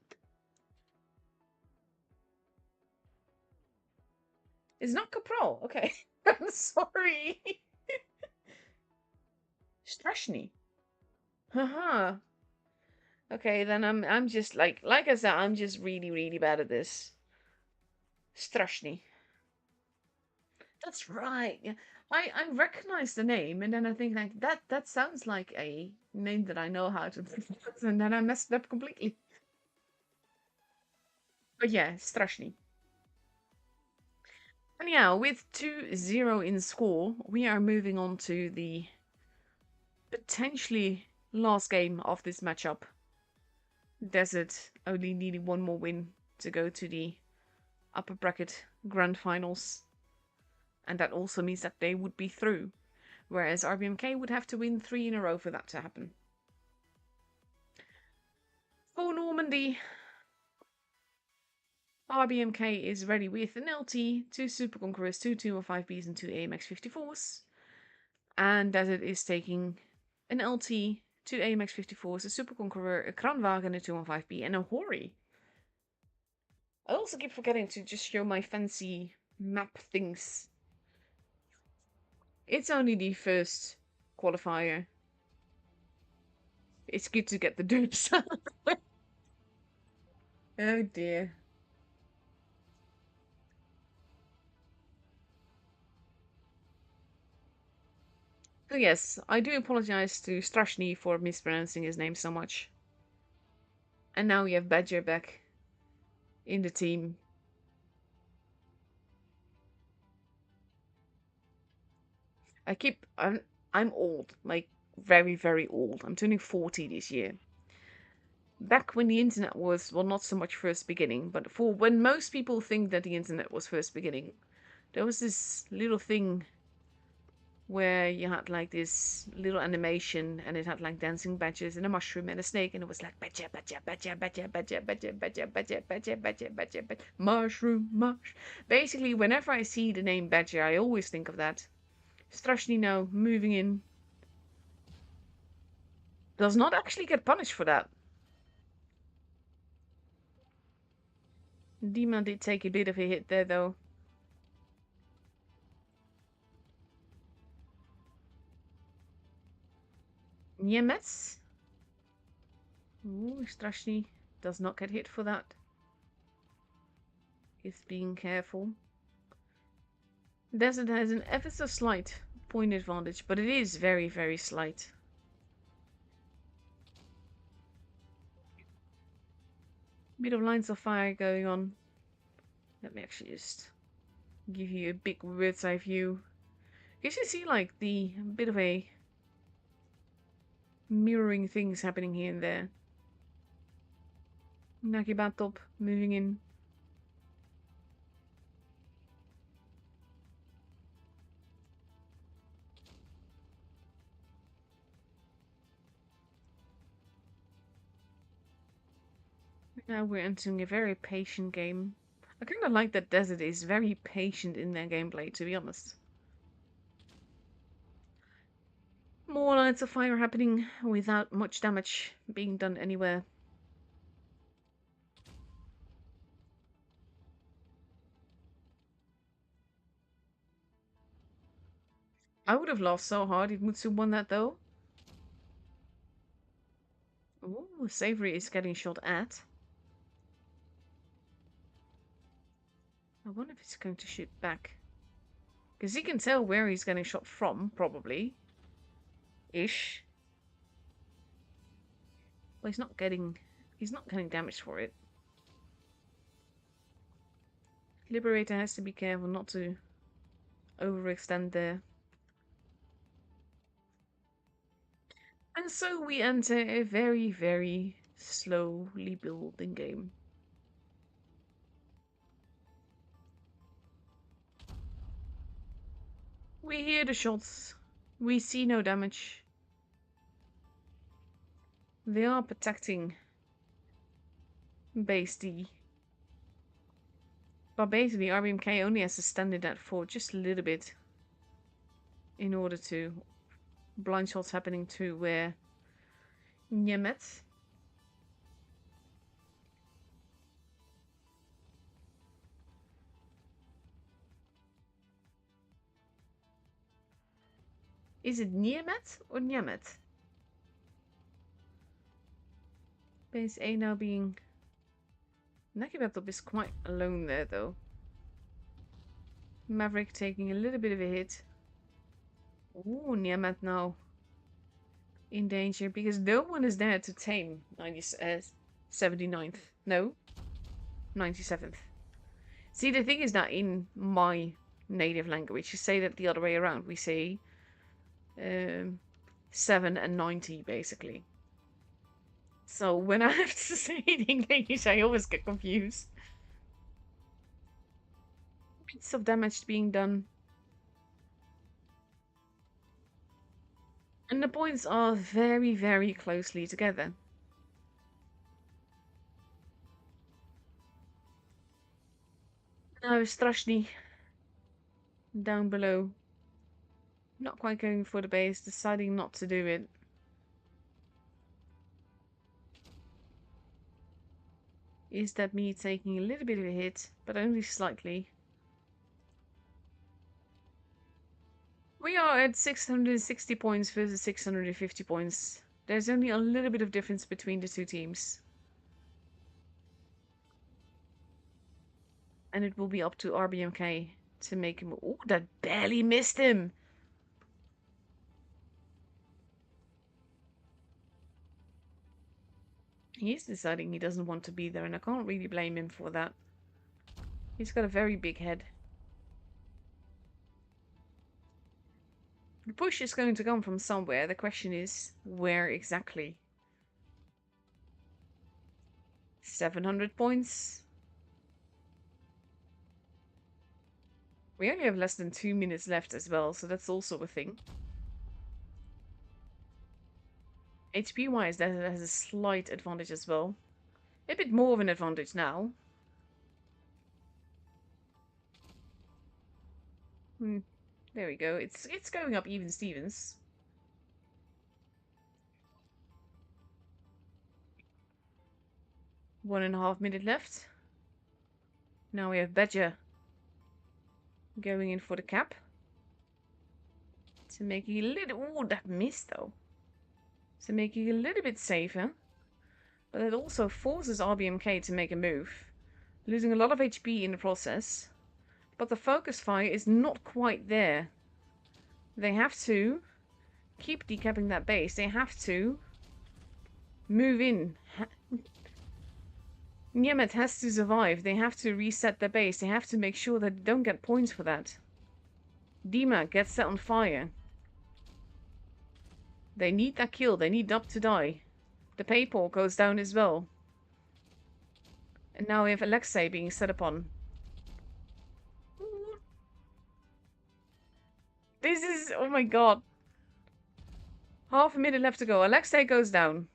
It's not Capral. Okay. I'm sorry. Strashny. Haha. Okay, then I'm just like I said, I'm just really, really bad at this. Strashny. That's right. Yeah. I recognize the name, and then I think like that sounds like a name that I know how to pronounce, and then I messed it up completely. But yeah, Strashny. And yeah, with 2-0 in score, we are moving on to the potentially last game of this matchup. Desert only needing one more win to go to the upper bracket grand finals. And that also means that they would be through. Whereas RBMK would have to win 3 in a row for that to happen. For Normandy, RBMK is ready with an LT, 2 Super Conquerors, 2 215Bs and 2 AMX 54s. And Desert is taking an LT, 2 AMX 54s, a Super Conqueror, a Kranwagen, a 215B, and a Hori. I also keep forgetting to just show my fancy map things. It's only the first qualifier. It's good to get the dupes out of the way. Oh dear. So yes, I do apologize to Strashny for mispronouncing his name so much. And now we have Badger back in the team. I'm old, like very, very old. I'm turning 40 this year. Back when the internet was, well, not so much first beginning, but for when most people think that the internet was first beginning, there was this little thing where you had like this little animation and it had like dancing badgers and a mushroom and a snake and it was like badger, badger, badger, badger, badger, badger, badger, badger, badger, badger, badger, badger, mushroom, mush. Basically, whenever I see the name badger, I always think of that. Strashny now moving in. Does not actually get punished for that. Dima did take a bit of a hit there though. Niemets. Ooh, Strashny does not get hit for that. He's being careful. Desert has an ever so slight point advantage, but it is very, very slight. Bit of lines of fire going on. Let me actually just give you a big bird's eye view. You should see like the bit of a mirroring things happening here and there. Nagibatop moving in. Now we're entering a very patient game. I kind of like that Desert is very patient in their gameplay, to be honest. More lines of fire happening without much damage being done anywhere. I would have laughed so hard if Mutsu won that though. Ooh, Savory is getting shot at. I wonder if it's going to shoot back. Because he can tell where he's getting shot from, probably. Ish. Well, he's not getting damaged for it. Liberator has to be careful not to overextend there. And so we enter a very, very slowly building game. We hear the shots. We see no damage. They are protecting base D. But basically, RBMK only has to stand in that for just a little bit in order to blind shots happening to where Niemet. Is it Niemet or Niemet? Base A now being... Nakibatop is quite alone there though. Maverick taking a little bit of a hit. Ooh, Niemet now in danger because no one is there to tame 79th. No, 97th. See, the thing is that in my native language, you say that the other way around. We say 7 and 90, basically. So when I have to say it in English, I always get confused. Bits of damage being done. And the points are very, very closely together. Now Strashny down below. Not quite going for the base, deciding not to do it. Is that me taking a little bit of a hit, but only slightly. We are at 660 points versus 650 points. There's only a little bit of difference between the two teams. And it will be up to RBMK to make him... Oh, that barely missed him! He's deciding he doesn't want to be there, and I can't really blame him for that. He's got a very big head. The push is going to come from somewhere. The question is, where exactly? 700 points. We only have less than 2 minutes left as well, so that's also a thing. HP-wise, that has a slight advantage as well. A bit more of an advantage now. There we go. It's going up even Stevens. One and a half minute left. Now we have Badger going in for the cap. To make it a little... Oh, that missed though. To make it a little bit safer. But it also forces RBMK to make a move. Losing a lot of HP in the process. But the focus fire is not quite there. They have to keep decapping that base. They have to move in. Niemet has to survive. They have to reset their base. They have to make sure that they don't get points for that. Dima gets set on fire. They need that kill. They need Dub to die. The Paypal goes down as well. And now we have Alexei being set upon. This is... Oh my god. Half a minute left to go. Alexei goes down.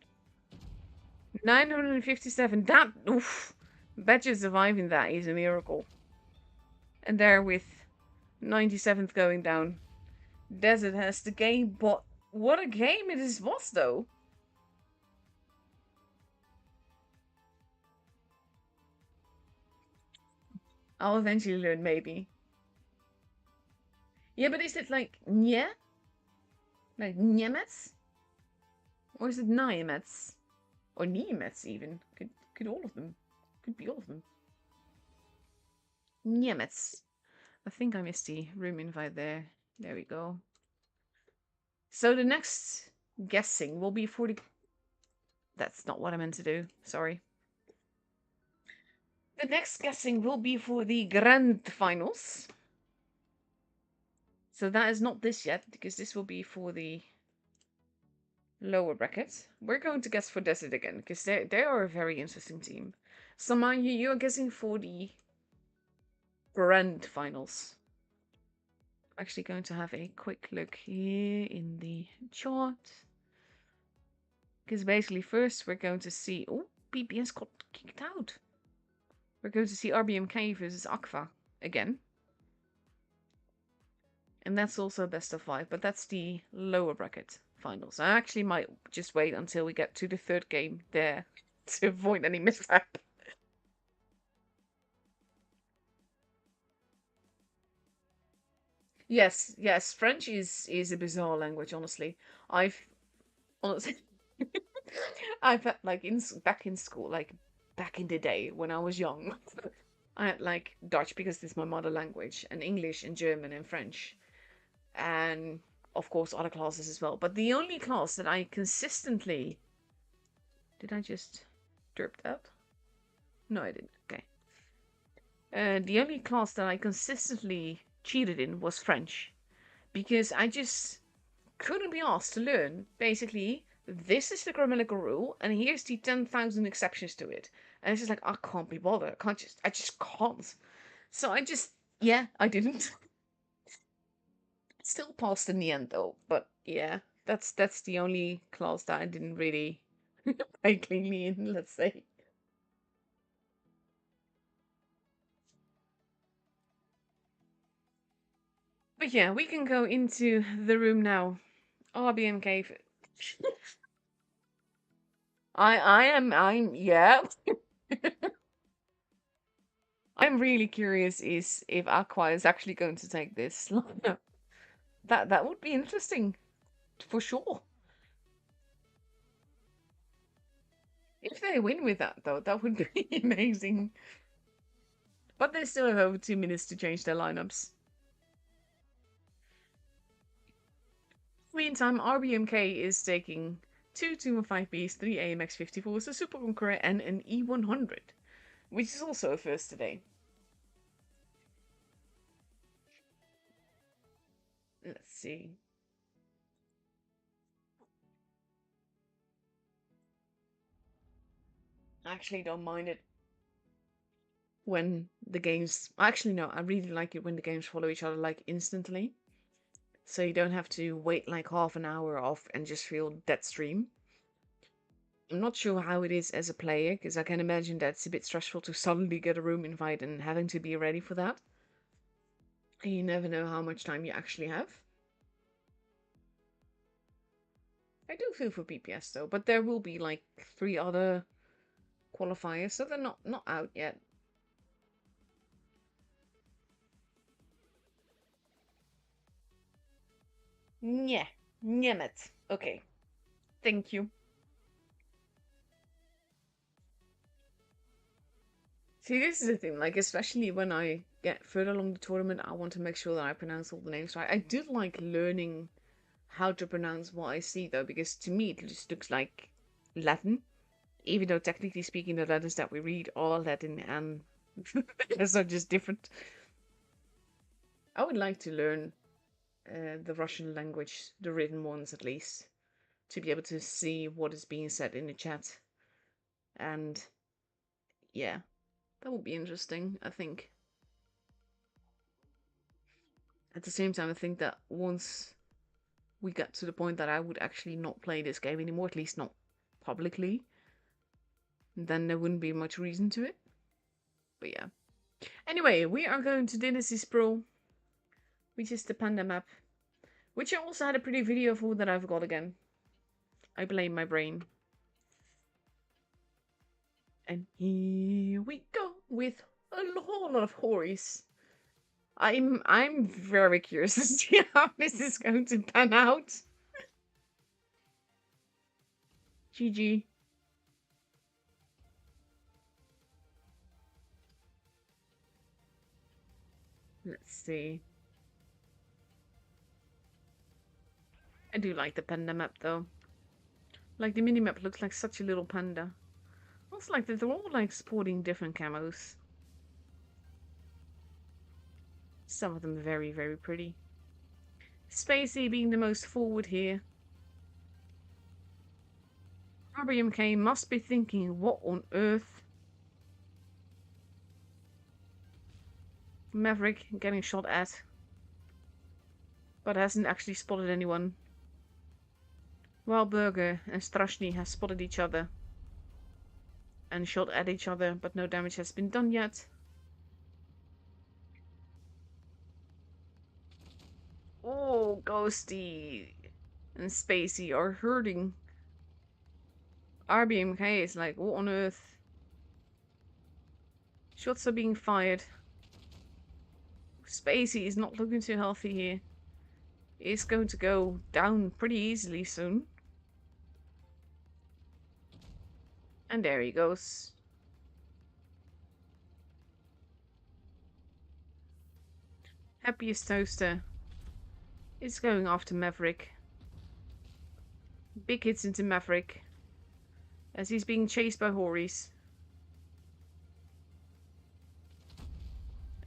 957. That... Oof. Badger surviving that is a miracle. And there with 97th going down. Desert has the game, but what a game it was though. I'll eventually learn, maybe. Yeah, but is it like Nye? Like Niemets? Or is it Niemets? Or Niemets even? Could all of them. Could be all of them. Niemets. I think I missed the room invite there. There we go. So the next guessing will be for the... That's not what I meant to do. Sorry. The next guessing will be for the grand finals. So that is not this yet, because this will be for the lower bracket. We're going to guess for Desert again, because they are a very interesting team. So mind you, you're guessing for the grand finals. I'm actually going to have a quick look here in the chart. Because basically first we're going to see... Oh, PPS got kicked out. We're going to see RBMK versus Aqua again. And that's also best of 5, but that's the lower bracket finals. I actually might just wait until we get to the third game there to avoid any mishap. Yes, yes, French is a bizarre language, honestly. Honestly, I've had, like, back in school, like, back in the day when I was young, I had, like, Dutch because it's my mother language, and English and German and French. And of course other classes as well. But the only class that I consistently... Did I just derp that? No, I didn't. Okay. The only class that I consistently cheated in was French. Because I just couldn't be asked to learn, basically, this is the grammatical rule, and here's the 10,000 exceptions to it. And it's just like, I can't be bothered. I just can't. So I just, yeah, I didn't. Still passed in the end though, but yeah, that's the only class that I didn't really play cleanly in, let's say. But yeah, we can go into the room now. RBM cave. I'm yeah. I'm really curious if Aqua is actually going to take this. That would be interesting, for sure. If they win with that, though, that would be amazing. But they still have over 2 minutes to change their lineups. Meantime, RBMK is taking 2 215Bs, 3 AMX 54s, a Super Conqueror, and an E100, which is also a first today. Let's see. I actually don't mind it when the games... Actually, no, I really like it when the games follow each other, like, instantly. So you don't have to wait, like, half an hour off and just feel dead stream. I'm not sure how it is as a player, because I can imagine that it's a bit stressful to suddenly get a room invite and having to be ready for that. And you never know how much time you actually have. I do feel for PPS though, but there will be like 3 other qualifiers, so they're not out yet. Yeah, Niemet. Okay, thank you. See, this is the thing, like, especially when I get further along the tournament, I want to make sure that I pronounce all the names right. I do like learning how to pronounce what I see, though, because to me it just looks like Latin. Even though, technically speaking, the letters that we read are Latin and they're just different. I would like to learn the Russian language, the written ones at least, to be able to see what is being said in the chat. And yeah, that would be interesting, I think. At the same time, I think that once we get to the point that I would actually not play this game anymore, at least not publicly, then there wouldn't be much reason to it. But yeah. Anyway, we are going to Dynasty Sprawl, which is the panda map, which I also had a pretty video for that I forgot again. I blame my brain. And here we go with a whole lot of Horis. I'm very curious to see how this is going to pan out. GG. Let's see. I do like the panda map though. Like the minimap looks like such a little panda. Also like that they're all like sporting different camos. Some of them very, very pretty. Spacey being the most forward here. RBMK must be thinking, what on earth? Maverick getting shot at, but hasn't actually spotted anyone. While Burger and Strashny have spotted each other and shot at each other, but no damage has been done yet. Oh, Ghosty and Spacey are hurting. RBMK is like, what on earth? Shots are being fired. Spacey is not looking too healthy here. He's going to go down pretty easily soon. And there he goes. Happiest Toaster is going after Maverick. Big hits into Maverick as he's being chased by Horis.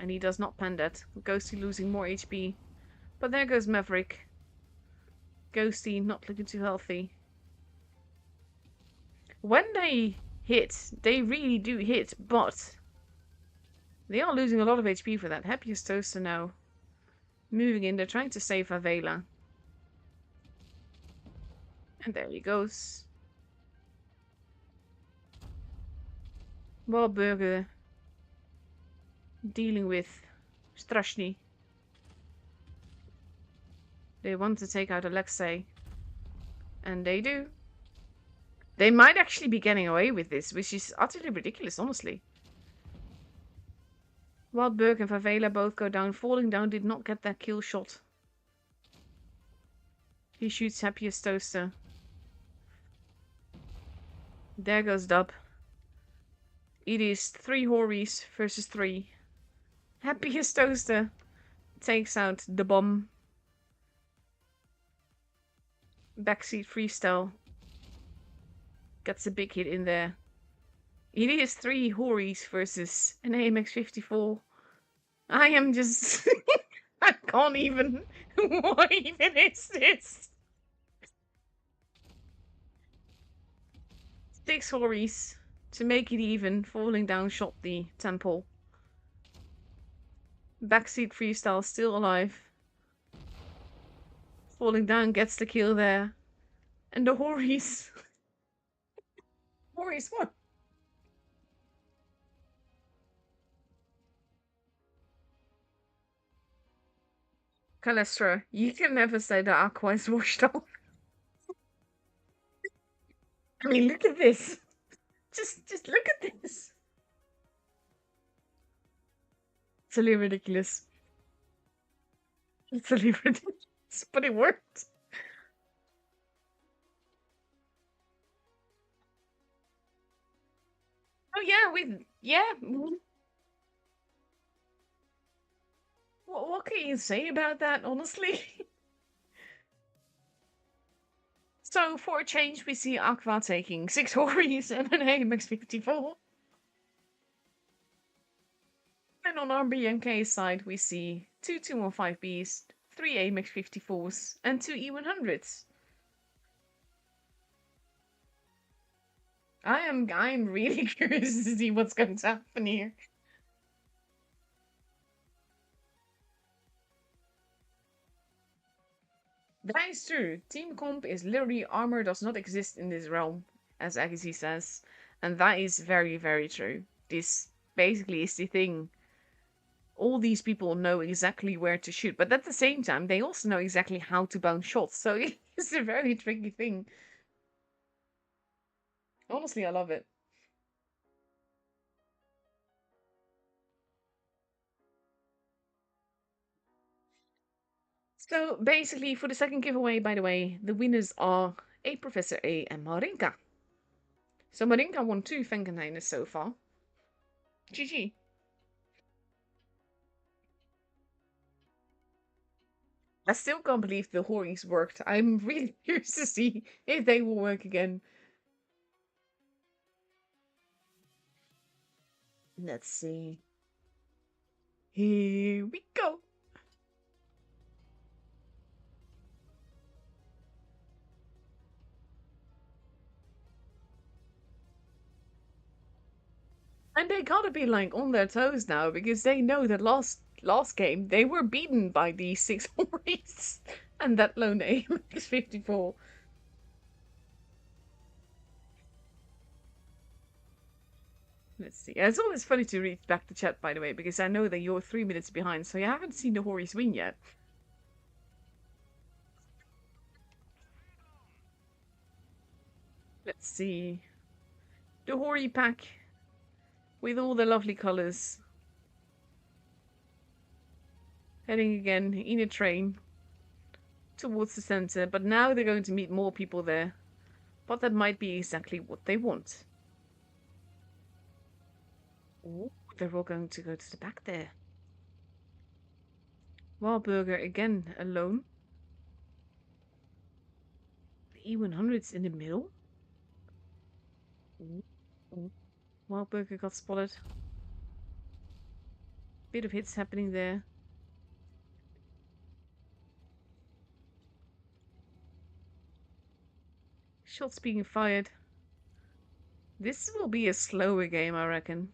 And he does not pan that. Ghosty losing more HP. But there goes Maverick. Ghosty not looking too healthy. When they hit, they really do hit, but they are losing a lot of HP for that. Happiest Toaster now. Moving in, they're trying to save Avela. And there he goes. While Burger dealing with Strashny. They want to take out Alexei. And they do. They might actually be getting away with this, which is utterly ridiculous, honestly. Wildberg and Favela both go down. Falling down did not get that kill shot. He shoots Happiest Toaster. There goes Dub. It is 3 Horis versus 3. Happiest Toaster takes out the bomb. Backseat freestyle. Gets a big hit in there. It is 3 Horis versus an AMX-54. I am just... I can't even... What even is this? 6 Horis to make it even. Falling down shot the temple. Backseat freestyle still alive. Falling down gets the kill there. And the Horis... Horis won. Calestra, you can never say that Aqua is washed off. I mean, look at this. Just look at this. It's a little ridiculous. It's a little ridiculous, but it worked. Oh yeah. What can you say about that, honestly? So for a change, we see Aqua taking 6 Horis and an AMX-54. And on our BNK side, we see 2 215 Beast, 3 AMX-54s, and 2 E100s. I'm really curious to see what's going to happen here. That is true. Team comp is literally armor does not exist in this realm, as Agassi says. And that is very, very true. This basically is the thing. All these people know exactly where to shoot, but at the same time, they also know exactly how to bounce shots. So it's a very tricky thing. Honestly, I love it. So basically, for the second giveaway, by the way, the winners are a Professor A and Marinka. So Marinka won 2 Fenkenheiners so far. GG. I still can't believe the Horis worked. I'm really curious to see if they will work again. Let's see. Here we go. And they gotta be like on their toes now because they know that last game they were beaten by these 6 Horis and that lone aim is 54. Let's see. It's always funny to read back the chat, by the way, because I know that you're 3 minutes behind, so you haven't seen the Horis win yet. Let's see. The Hori pack with all the lovely colors. Heading again in a train towards the center, but now they're going to meet more people there. But that might be exactly what they want. Ooh, they're all going to go to the back there. Wahlburger again alone. The E100's in the middle. Ooh. Wahlburger got spotted. Bit of hits happening there. Shots being fired. This will be a slower game, I reckon.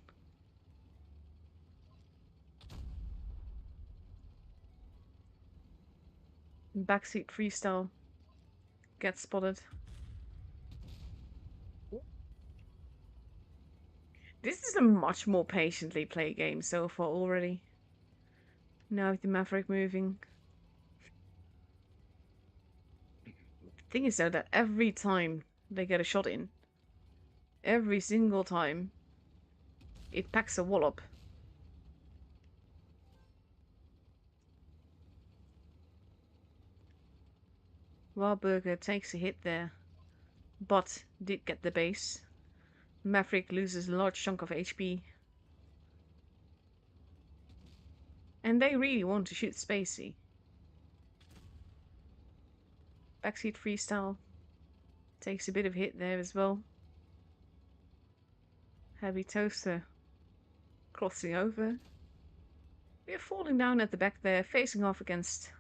Backseat freestyle gets spotted. This is a much more patiently played game so far already. Now with the Maverick moving. The thing is though that every time they get a shot in, every single time, it packs a wallop. Wahlburger takes a hit there, but did get the base. Maverick loses a large chunk of HP. And they really want to shoot Spacey. Backseat freestyle takes a bit of hit there as well. Heavy Toaster crossing over. We are falling down at the back there, facing off against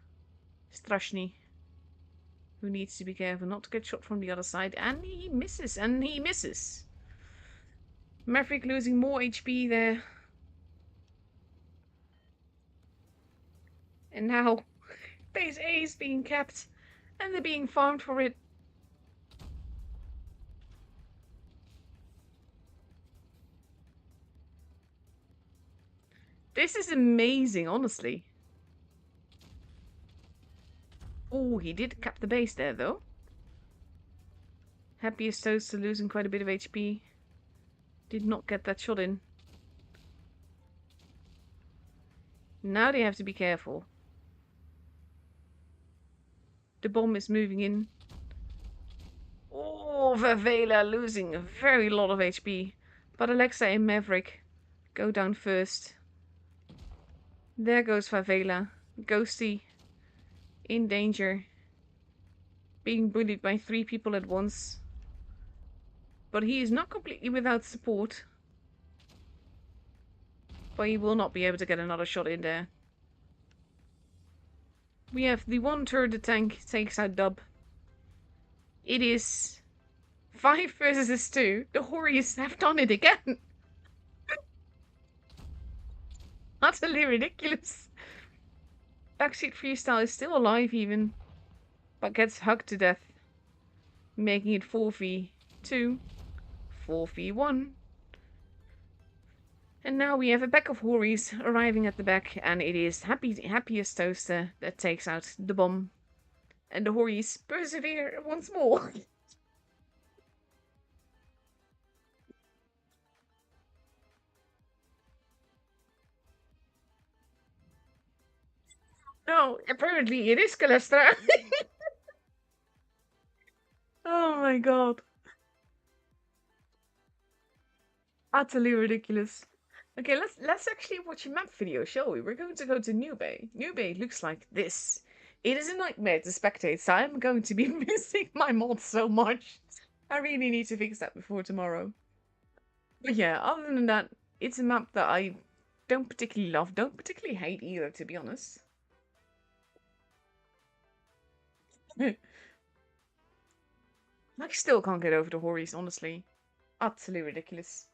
Strashny, who needs to be careful not to get shot from the other side. And he misses, and he misses. Maverick losing more HP there. And now base A is being kept, and they're being farmed for it. This is amazing, honestly. Oh, he did cap the base there, though. Happiest Toaster losing quite a bit of HP. Did not get that shot in. Now they have to be careful. The bomb is moving in. Oh, Vavela losing a very lot of HP. But Alexa and Maverick go down first. There goes Vavela. Ghosty in danger. Being bullied by 3 people at once. But he is not completely without support. But he will not be able to get another shot in there. We have the 1 turret tank takes out Dub. It is 5 versus 2. The Horries have done it again. Utterly ridiculous. Backseat Freestyle is still alive even. But gets hugged to death. Making it 4v2. 4v1. And now we have a pack of Horries arriving at the back, and it is Happiest Toaster that takes out the bomb. And the Horries persevere once more. No, apparently it is Calestra. Oh my god. Utterly ridiculous. Okay, let's actually watch a map video, shall we? We're going to go to New Bay. New Bay looks like this. It is a nightmare to spectate, so I'm going to be missing my mod so much. I really need to fix that before tomorrow. But yeah, other than that, it's a map that I don't particularly love, don't particularly hate either, to be honest. I still can't get over the Horries, honestly. Utterly ridiculous.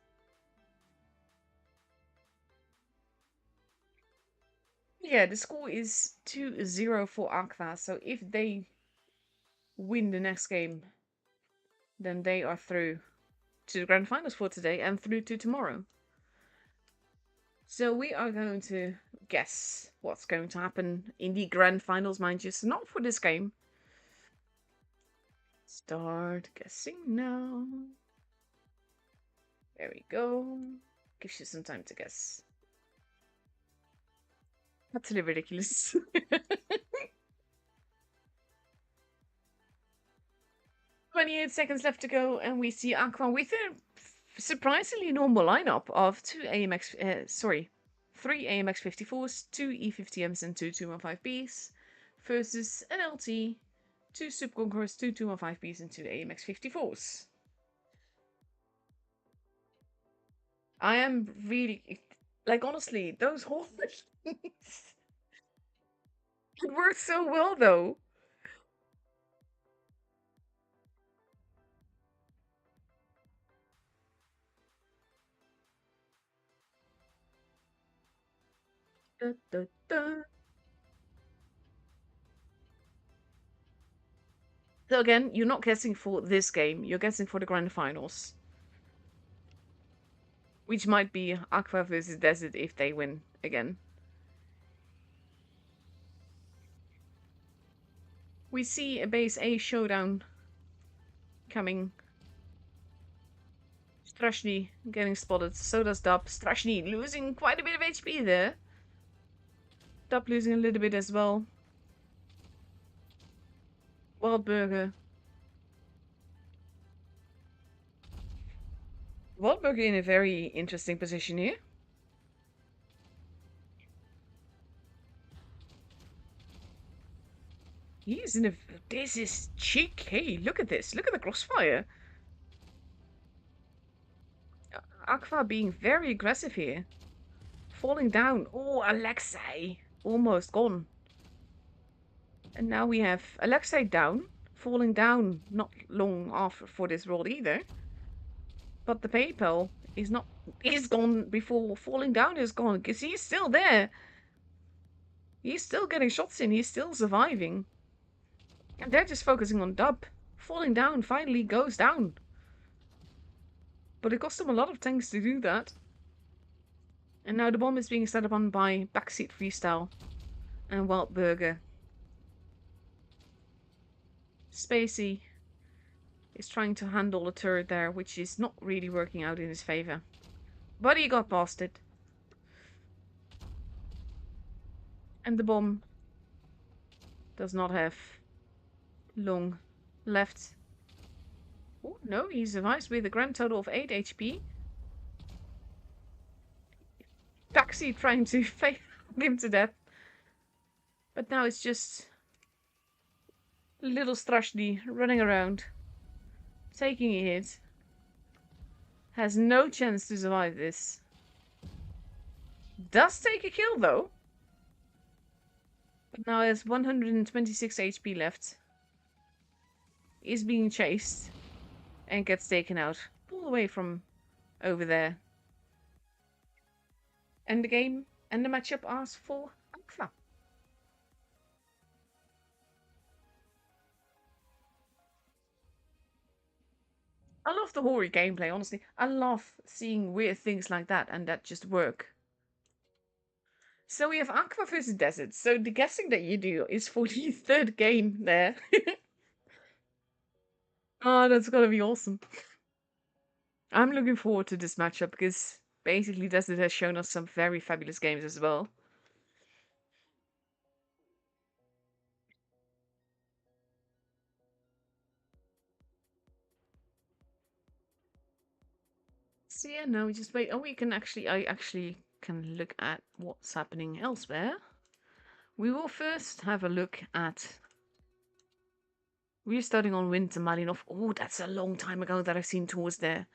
Yeah, the score is 2-0 for Aqua, so if they win the next game, then they are through to the grand finals for today and through to tomorrow. So we are going to guess what's going to happen in the grand finals, mind you, so not for this game. Start guessing now. There we go. Gives you some time to guess. Utterly ridiculous. 28 seconds left to go, and we see Aqua with a surprisingly normal lineup of 3 AMX54s, 2 E50Ms, and 2 215Bs versus an LT, 2 Subconkers, 2 215Bs, and 2 AMX54s. I am really, like, honestly, those whole things. It works so well, though. Da, da, da. So again, you're not guessing for this game, you're guessing for the grand finals. Which might be Aqua versus Desert if they win again. We see a base A showdown coming. Strashny getting spotted, so does Dub. Strashny losing quite a bit of HP there. Dub losing a little bit as well. Wildburger. Wildburger in a very interesting position here. He's in a... This is cheeky. Look at this. Look at the crossfire. Aqua being very aggressive here. Falling down. Oh, Alexei. Almost gone. And now we have Alexei down. Falling down not long after for this roll either. But the PayPal is gone before falling down is gone. Because he's still there. He's still getting shots in. He's still surviving. And they're just focusing on Dub. Falling down finally goes down. But it cost him a lot of tanks to do that. And now the bomb is being set up on by Backseat Freestyle and Wild Burger. Spacey is trying to handle a turret there, which is not really working out in his favor. But he got past it. And the bomb does not have long left. Oh, no, he survives with a grand total of 8 HP. Taxi trying to fake him to death. But now it's just little Strashny running around, taking a hit. Has no chance to survive this. Does take a kill though. But now has 126 HP left. Is being chased. And gets taken out. All the way from over there. And the game and the matchup asks for Aqua. I love the horror gameplay, honestly. I love seeing weird things like that and that just work. So we have Aqua versus Desert. So the guessing that you do is for the third game there. Oh, that's gonna be awesome. I'm looking forward to this matchup because basically Desert has shown us some very fabulous games as well. So yeah, no, we just wait. Oh, we can actually, I actually can look at what's happening elsewhere. We will first have a look at restarting on Winter Malinov. Oh, that's a long time ago that I've seen tours there.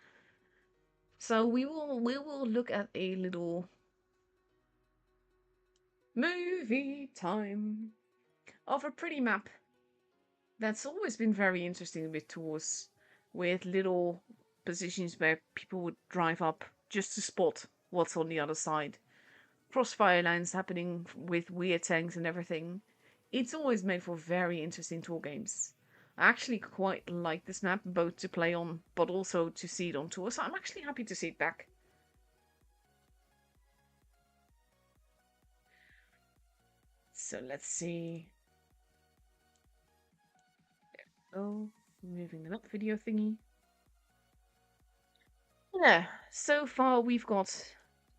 So we will look at a little movie time of a pretty map that's always been very interesting with tours, with little positions where people would drive up just to spot what's on the other side. Crossfire lines happening with weird tanks and everything. It's always made for very interesting tour games. I actually quite like this map, both to play on, but also to see it on tour, so I'm actually happy to see it back. So let's see. Oh, moving the map video thingy. Yeah, so far we've got...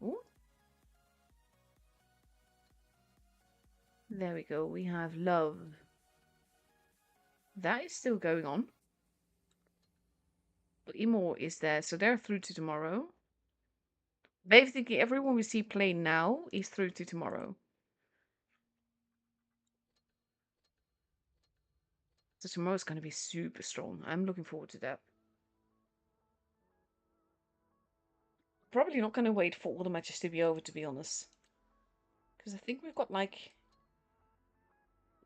Ooh. There we go, we have Love. That is still going on. But Imor is there, so they're through to tomorrow. Basically, everyone we see play now is through to tomorrow. So tomorrow's going to be super strong. I'm looking forward to that. Probably not going to wait for all the matches to be over, to be honest. Because I think we've got like...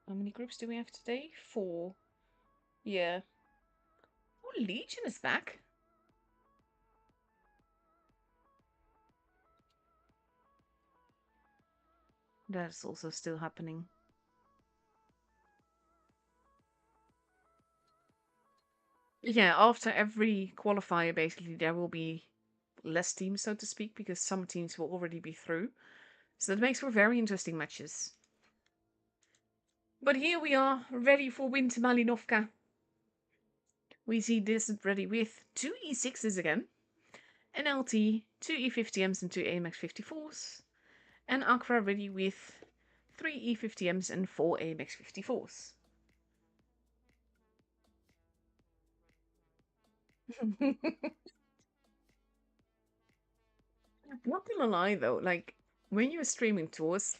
How many groups do we have today? 4. Yeah. Oh, Legion is back. That's also still happening. Yeah, after every qualifier, basically, there will be less teams, so to speak, because some teams will already be through. So that makes for very interesting matches. But here we are, ready for Winter Malinovka. We see this ready with 2 E6s again, an LT, 2 E50Ms and 2 AMX 54s, and Aqua ready with 3 E50Ms and 4 AMX 54s. Not gonna lie though, like, when you're streaming tours,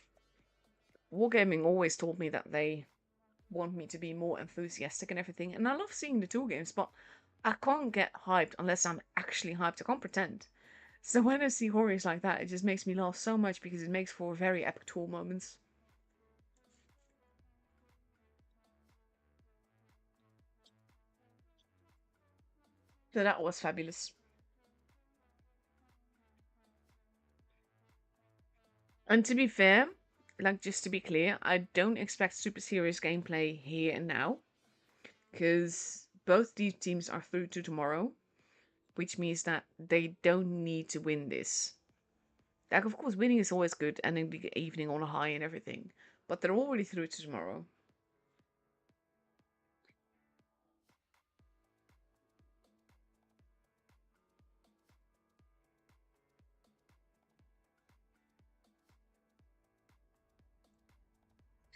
Wargaming always told me that they want me to be more enthusiastic and everything, and I love seeing the tour games, but I can't get hyped unless I'm actually hyped. I can't pretend. So when I see horrors like that, it just makes me laugh so much because it makes for very epic tour moments. So that was fabulous. And to be fair, like just to be clear, I don't expect super serious gameplay here and now. Because both these teams are through to tomorrow, which means that they don't need to win this. Like, of course, winning is always good and in the evening on a high and everything, but they're already through to tomorrow.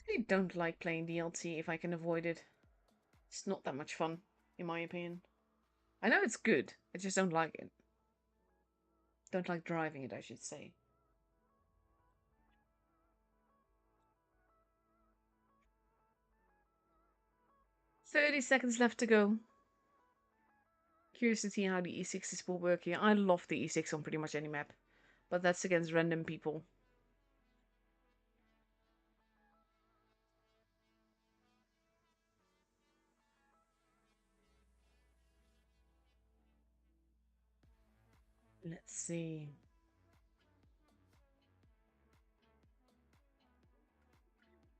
I don't like playing DLT if I can avoid it. It's not that much fun, in my opinion. I know it's good, I just don't like it. Don't like driving it, I should say. 30 seconds left to go. Curious to see how the E6s will work here. I love the E6 on pretty much any map, but that's against random people. Let's see.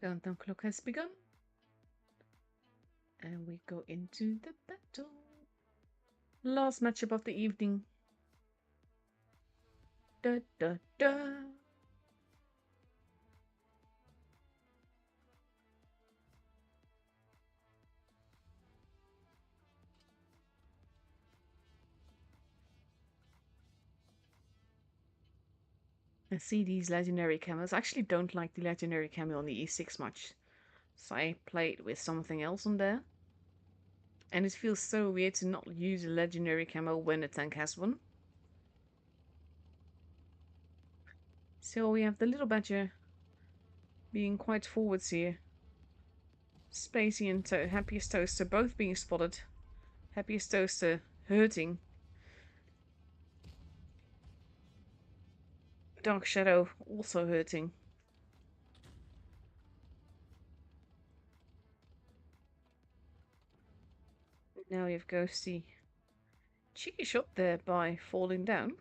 Countdown clock has begun. And we go into the battle. Last matchup of the evening. Da da da. I see these legendary camos. I actually don't like the legendary camo on the E6 much. So I played with something else on there. And it feels so weird to not use a legendary camo when a tank has one. So we have the little badger being quite forwards here. Spacey and Happiest Toaster both being spotted. Happiest Toaster hurting. Dark Shadow also hurting. Now we have Ghosty. Cheeky shot there by falling down.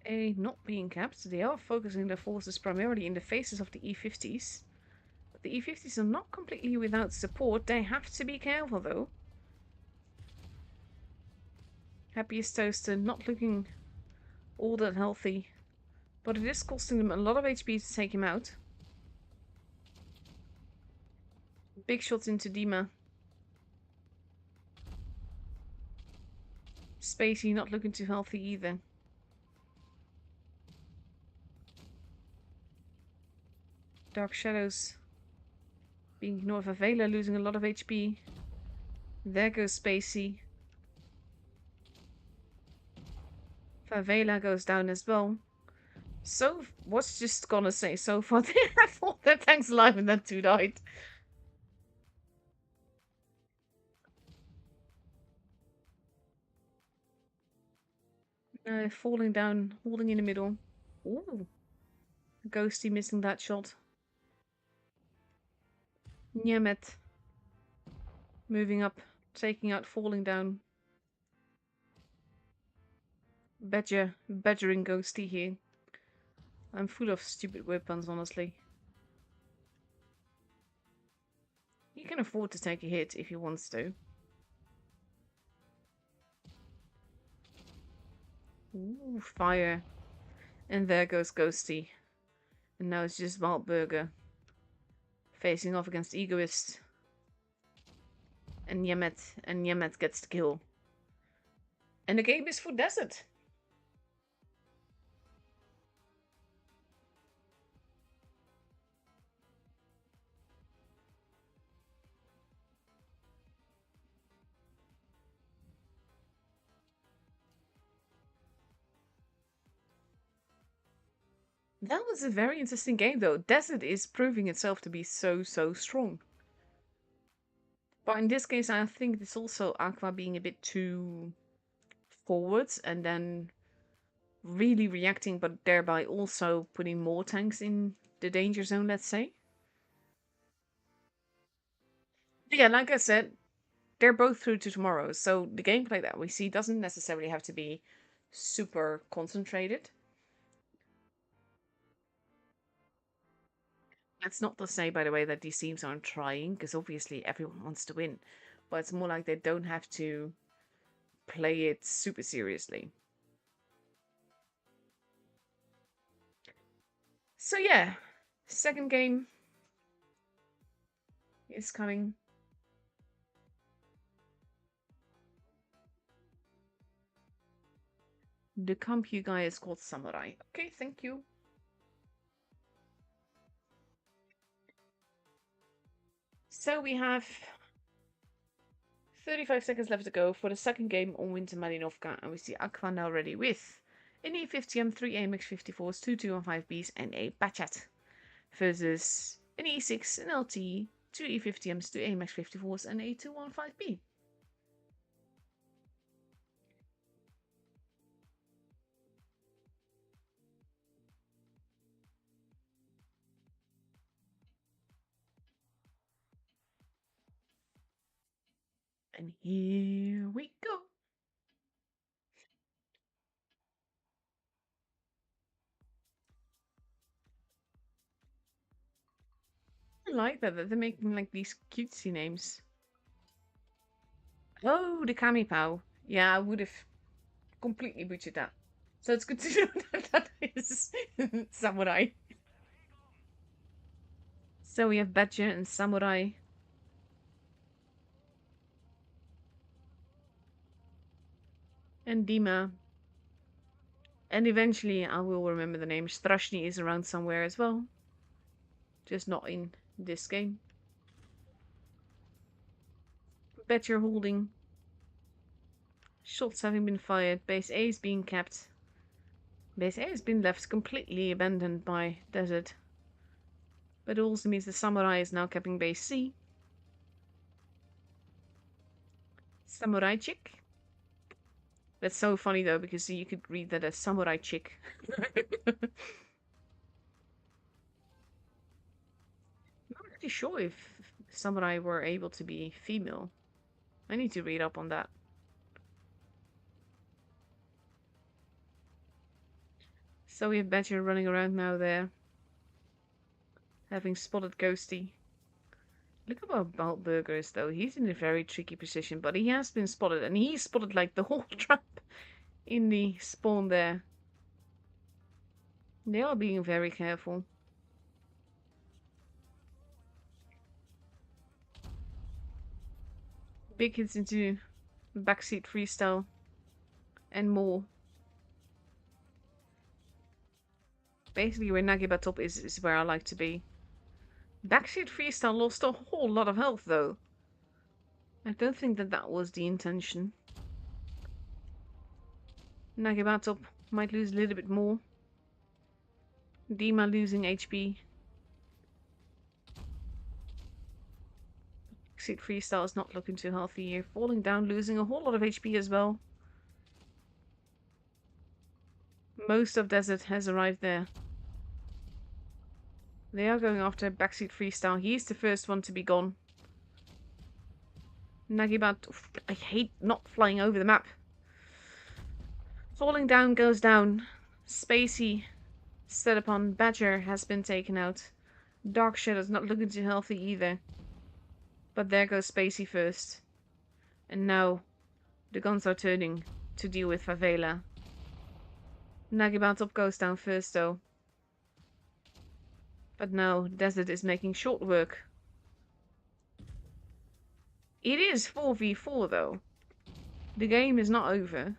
A not being capped. They are focusing their forces primarily in the faces of the E50s. But the E50s are not completely without support. They have to be careful though. Happiest Toaster not looking all that healthy. But it is costing them a lot of HP to take him out. Big shots into Dima. Spacey not looking too healthy either. Dark Shadows being ignored. Favela losing a lot of HP. There goes Spacey. Favela goes down as well. So, what's just gonna say so far? They have all their tanks alive and then 2 died. Falling down, holding in the middle. Ooh. Ghosty missing that shot. Niemet moving up, taking out, falling down. Badgering Ghosty here. I'm full of stupid weapons, honestly. He can afford to take a hit if he wants to. Ooh, fire. And there goes Ghosty. And now it's just Waldburger facing off against Egoist. And Niemet gets the kill. And the game is for Desert. That was a very interesting game though. Desert is proving itself to be so strong. But in this case, I think it's also Aqua being a bit too forwards and then really reacting, but thereby also putting more tanks in the danger zone, let's say. Yeah, like I said, they're both through to tomorrow, so the gameplay that we see doesn't necessarily have to be super concentrated. That's not to say, by the way, that these teams aren't trying, because obviously everyone wants to win, but it's more like they don't have to play it super seriously. So yeah, second game is coming. The compu guy is called Samurai. Okay, thank you. So we have 35 seconds left to go for the second game on Winter Malinovka, and we see Aqua now ready with an E50M, 3 AMX54s, 2 215Bs, and a Bachat versus an E6, an LT, 2 E50Ms, 2 AMX54s, and a 215B. And here we go. I like that they're making like these cutesy names. Oh, the Kamipow. Yeah, I would have completely butchered that. So it's good to know that that is Samurai. So we have Badger and Samurai. And Dima. And eventually I will remember the name. Strashny is around somewhere as well. Just not in this game. Badger holding. Shots having been fired. Base A is being kept. Base A has been left completely abandoned by Desert. But it also means the Samurai is now keeping base C. Samurai chick. That's so funny though, because you could read that as Samurai chick. Not really sure if Samurai were able to be female. I need to read up on that. So we have Badger running around now there. Having spotted Ghosty. Look about Baltburgers though. He's in a very tricky position, but he has been spotted, and he spotted like the whole trap in the spawn there. They are being very careful. Big hits into backseat freestyle and more. Basically, where Nagiba top is where I like to be. Backseat freestyle lost a whole lot of health though. I don't think that that was the intention. Nagiba top might lose a little bit more. Dima losing HP. Backseat freestyle is not looking too healthy here. Falling down, losing a whole lot of HP as well. Most of Desert has arrived there. They are going after backseat freestyle. He's the first one to be gone. Nagibat, I hate not flying over the map. Falling down goes down. Spacey set upon Badger has been taken out. Dark Shadow's not looking too healthy either. But there goes Spacey first. And now the guns are turning to deal with Favela. Nagibat up goes down first though. But now Desert is making short work. It is 4v4 though. The game is not over.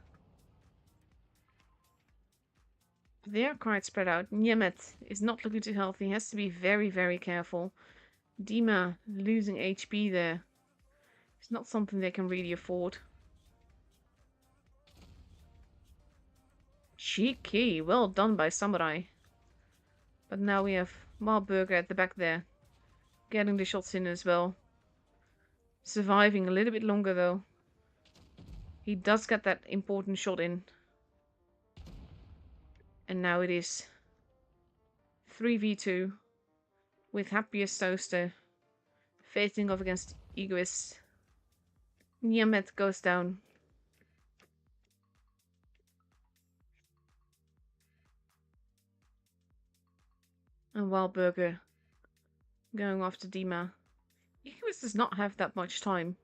They are quite spread out. Niemet is not looking too healthy. He has to be very, very careful. Dima losing HP there. It's not something they can really afford. Cheeky. Well done by Samurai. But now we have Marburger at the back there. Getting the shots in as well. Surviving a little bit longer, though. He does get that important shot in. And now it is 3v2 with Happiest Toaster facing off against Egoist. Niamet goes down. And Wildburger going after Dima. Egoist does not have that much time.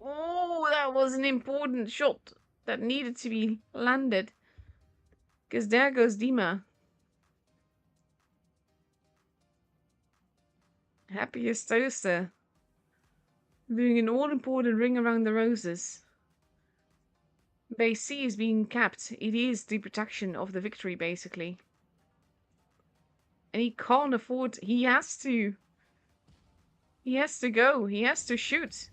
Oh, that was an important shot that needed to be landed. Because there goes Dima. Happiest Toaster. Doing an all-important ring around the roses. Base C is being capped. It is the protection of the victory, basically. And he can't afford... He has to. He has to go. He has to shoot.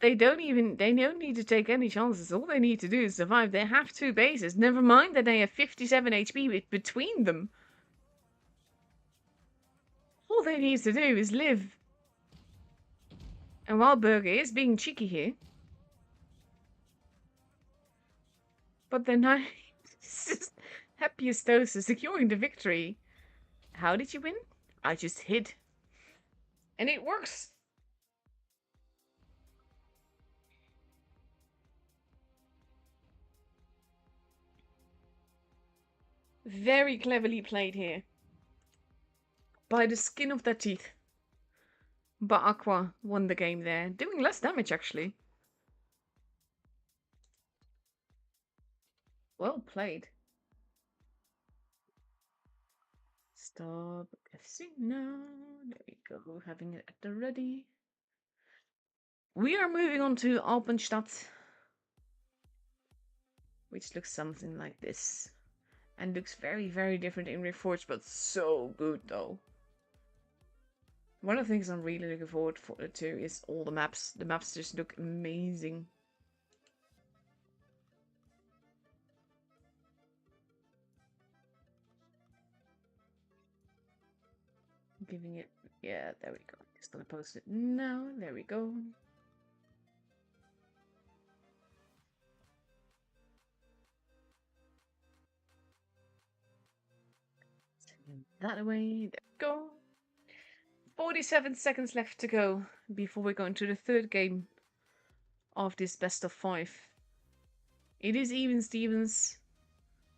They don't need to take any chances. All they need to do is survive. They have 2 bases. Never mind that they have 57 HP between them. All they need to do is live. And Wildburger is being cheeky here. But they're not... Happiest Toaster securing the victory. How did you win? I just hid. And it works. Very cleverly played here. By the skin of their teeth. But Aqua won the game there. Doing less damage, actually. Well played. Stop guessing now. There we go. Having it at the ready. We are moving on to Alpenstadt. Which looks something like this. And looks very, very different in Reforged, but so good though. One of the things I'm really looking forward to is all the maps. The maps just look amazing. Giving it, yeah, there we go. Just gonna post it now. There we go. Sending that away. There we go. 47 seconds left to go before we go into the 3rd game of this best of 5. It is even Stevens,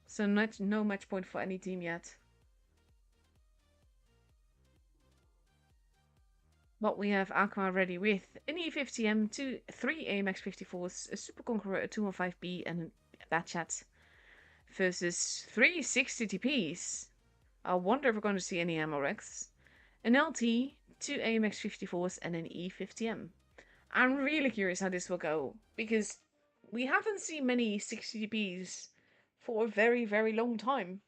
so no match point for any team yet. But we have Aqua ready with an E50M, 3 AMX 54s, a Super Conqueror, a 215B, and a Batchat versus 3 60 TPs. I wonder if we're going to see any ammo wrecks. An LT, 2 AMX 54s, and an E50M. I'm really curious how this will go, because we haven't seen many 60 TPs for a very, very long time.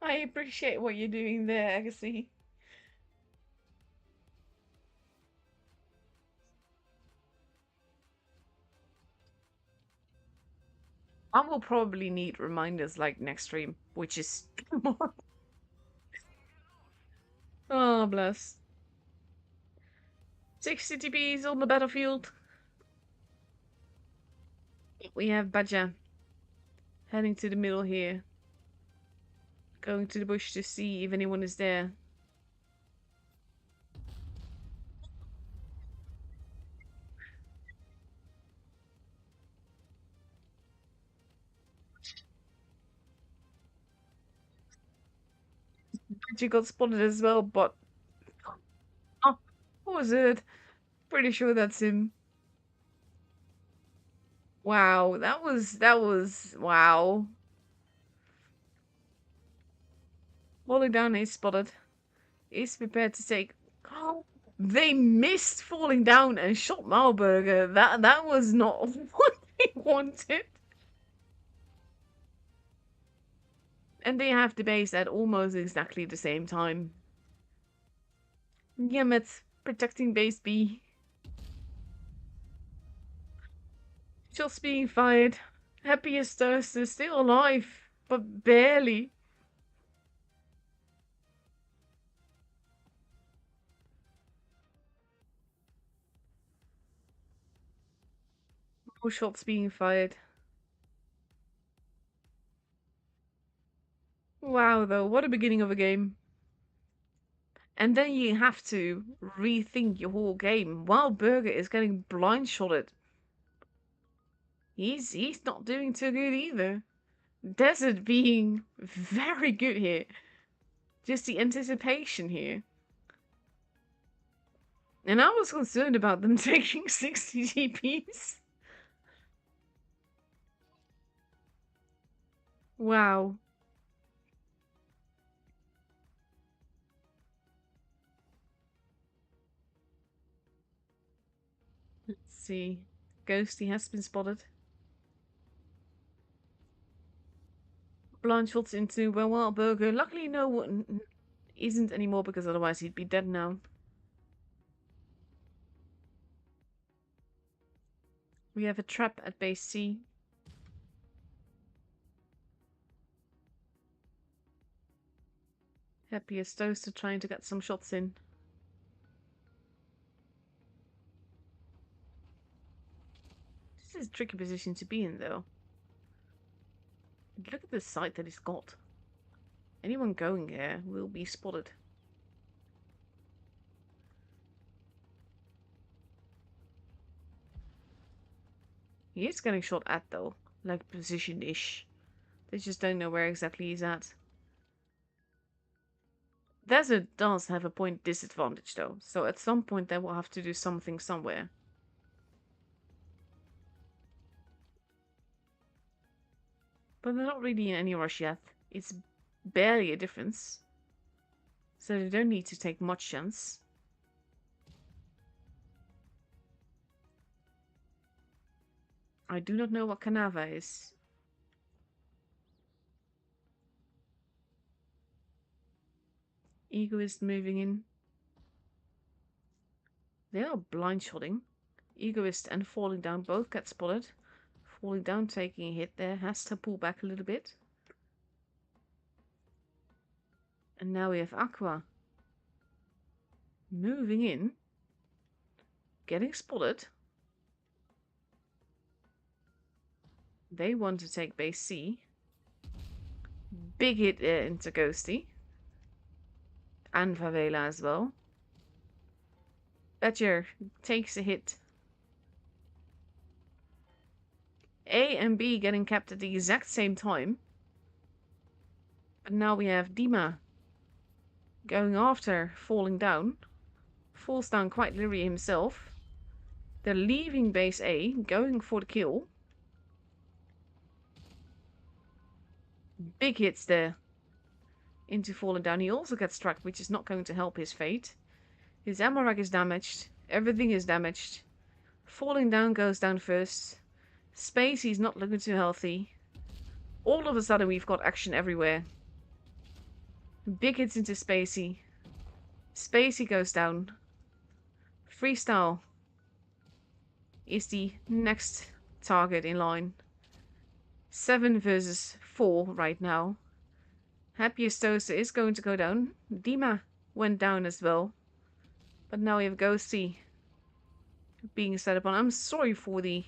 I appreciate what you're doing there, Agassi. I will probably need reminders like next stream, which is tomorrow. Oh, bless. 60 TPs on the battlefield. We have Badja heading to the middle here. Going to the bush to see if anyone is there. Badja got spotted as well, but... Oh, what was it? Pretty sure that's him. Wow, that was, wow. Falling down is spotted. Is prepared to take... Oh, they missed falling down and shot Malburger. That was not what they wanted. And they have the base at almost exactly the same time. Yemet protecting base B. Shots being fired. Happiest Toast is still alive, but barely. More shots being fired. Wow, though, what a beginning of a game. And then you have to rethink your whole game while Burger is getting blind shotted. He's not doing too good either. Desert being very good here. Just the anticipation here. And I was concerned about them taking 60 GPs. Wow. Let's see. Ghosty has been spotted. Blind shots into Wild Burger. Luckily, no one isn't anymore because otherwise he'd be dead now. We have a trap at base C. Happiest Toaster trying to get some shots in. This is a tricky position to be in, though. Look at the site that he's got. Anyone going here will be spotted. He is getting shot at, though. Like, position-ish. They just don't know where exactly he's at. Desert does have a point disadvantage, though. So at some point they will have to do something somewhere. But they're not really in any rush yet. It's barely a difference. So they don't need to take much chance. I do not know what Canava is. Egoist moving in. They are blind shotting. Egoist and falling down both get spotted. Falling down, taking a hit there, has to pull back a little bit. And now we have Aqua moving in, getting spotted. They want to take base C. Big hit into Ghosty. And Favela as well. Badger takes a hit. A and B getting capped at the exact same time. But now we have Dima going after falling down. Falls down quite literally himself. They're leaving base A, going for the kill. Big hits there into falling down. He also gets struck, which is not going to help his fate. His ammo rack is damaged. Everything is damaged. Falling down goes down first. Spacey's not looking too healthy. All of a sudden we've got action everywhere. Big hits into Spacey. Spacey goes down. Freestyle is the next target in line. 7 versus 4 right now. Happiest Toaster is going to go down. Dima went down as well. But now we have Ghosty being set upon. I'm sorry for the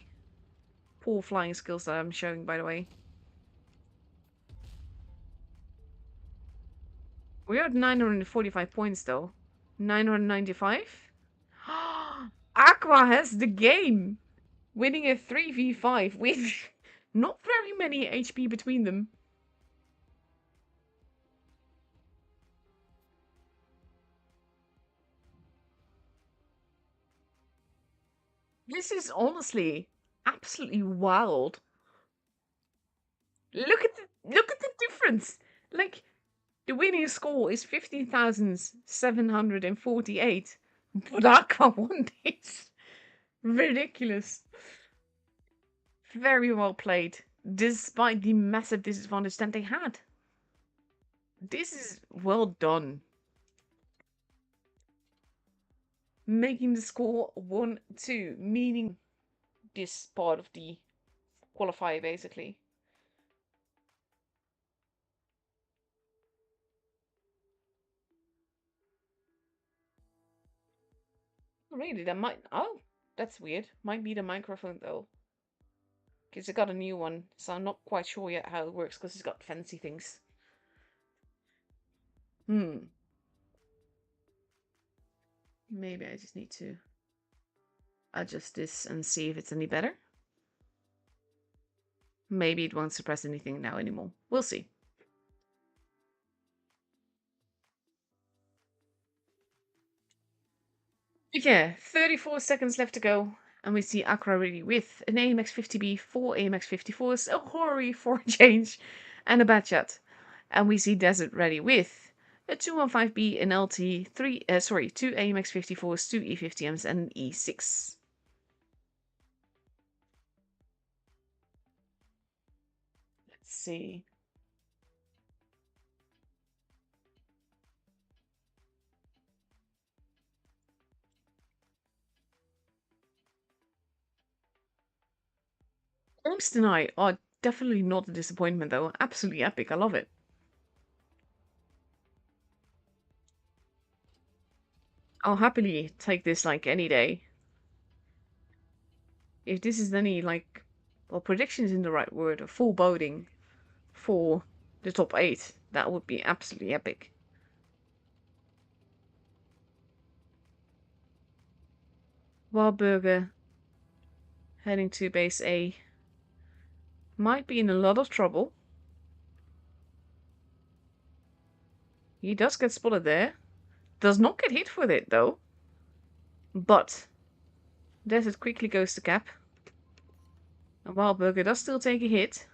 poor flying skills that I'm showing, by the way. We're at 945 points, though. 995? Aqua has the game! Winning a 3v5 with not very many HP between them. This is honestly absolutely wild. Look at the difference. Like, the winning score is 15,748. But Aqua won this. Ridiculous. Very well played, despite the massive disadvantage that they had. This is well done. Making the score 1-2, meaning this part of the qualifier basically. Really, that might. Oh, that's weird. Might be the microphone though. Because I got a new one, so I'm not quite sure yet how it works because it's got fancy things. Maybe I just need to adjust this and see if it's any better. Maybe it won't suppress anything now anymore. We'll see. But yeah, 34 seconds left to go. And we see Accra ready with an AMX 50B, 4 AMX 54s, a Hori for a change, and a Batchat. And we see Desert ready with a 215B, an LT, 2 AMX 54s, 2 E50Ms, and an E6. Let's see. Arms tonight are definitely not a disappointment though. Absolutely epic. I love it. I'll happily take this like any day. If this is any like, well, prediction isn't the right word, a full boding for the top 8, that would be absolutely epic. Wahlberger heading to base A might be in a lot of trouble. He does get spotted there. Does not get hit with it though. But Desert quickly goes to cap. And Wahlberger does still take a hit.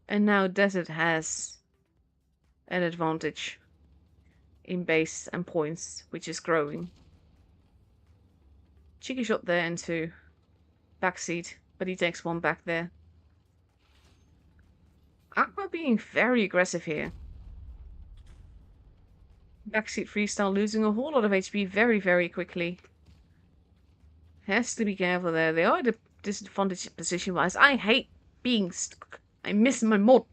And now Desert has an advantage in base and points, which is growing. Cheeky shot there into backseat, but he takes one back there. Aqua being very aggressive here. Backseat freestyle losing a whole lot of HP very, very quickly. Has to be careful there. They are at a disadvantage position-wise. I hate being stuck. I miss my mod.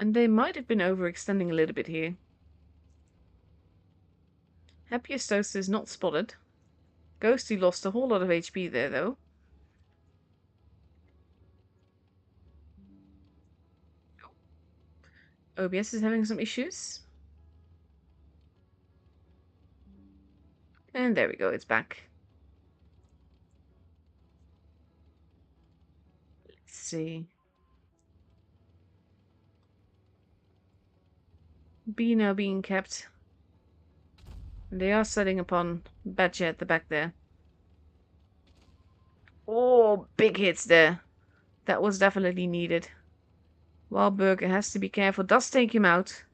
And they might have been overextending a little bit here. Happiest Toaster is not spotted. Ghosty lost a whole lot of HP there, though. OBS is having some issues. And there we go, it's back. Let's see. B now being kept. They are setting upon Badger at the back there. Oh, big hits there. That was definitely needed. Wahlberger has to be careful. Does take him out.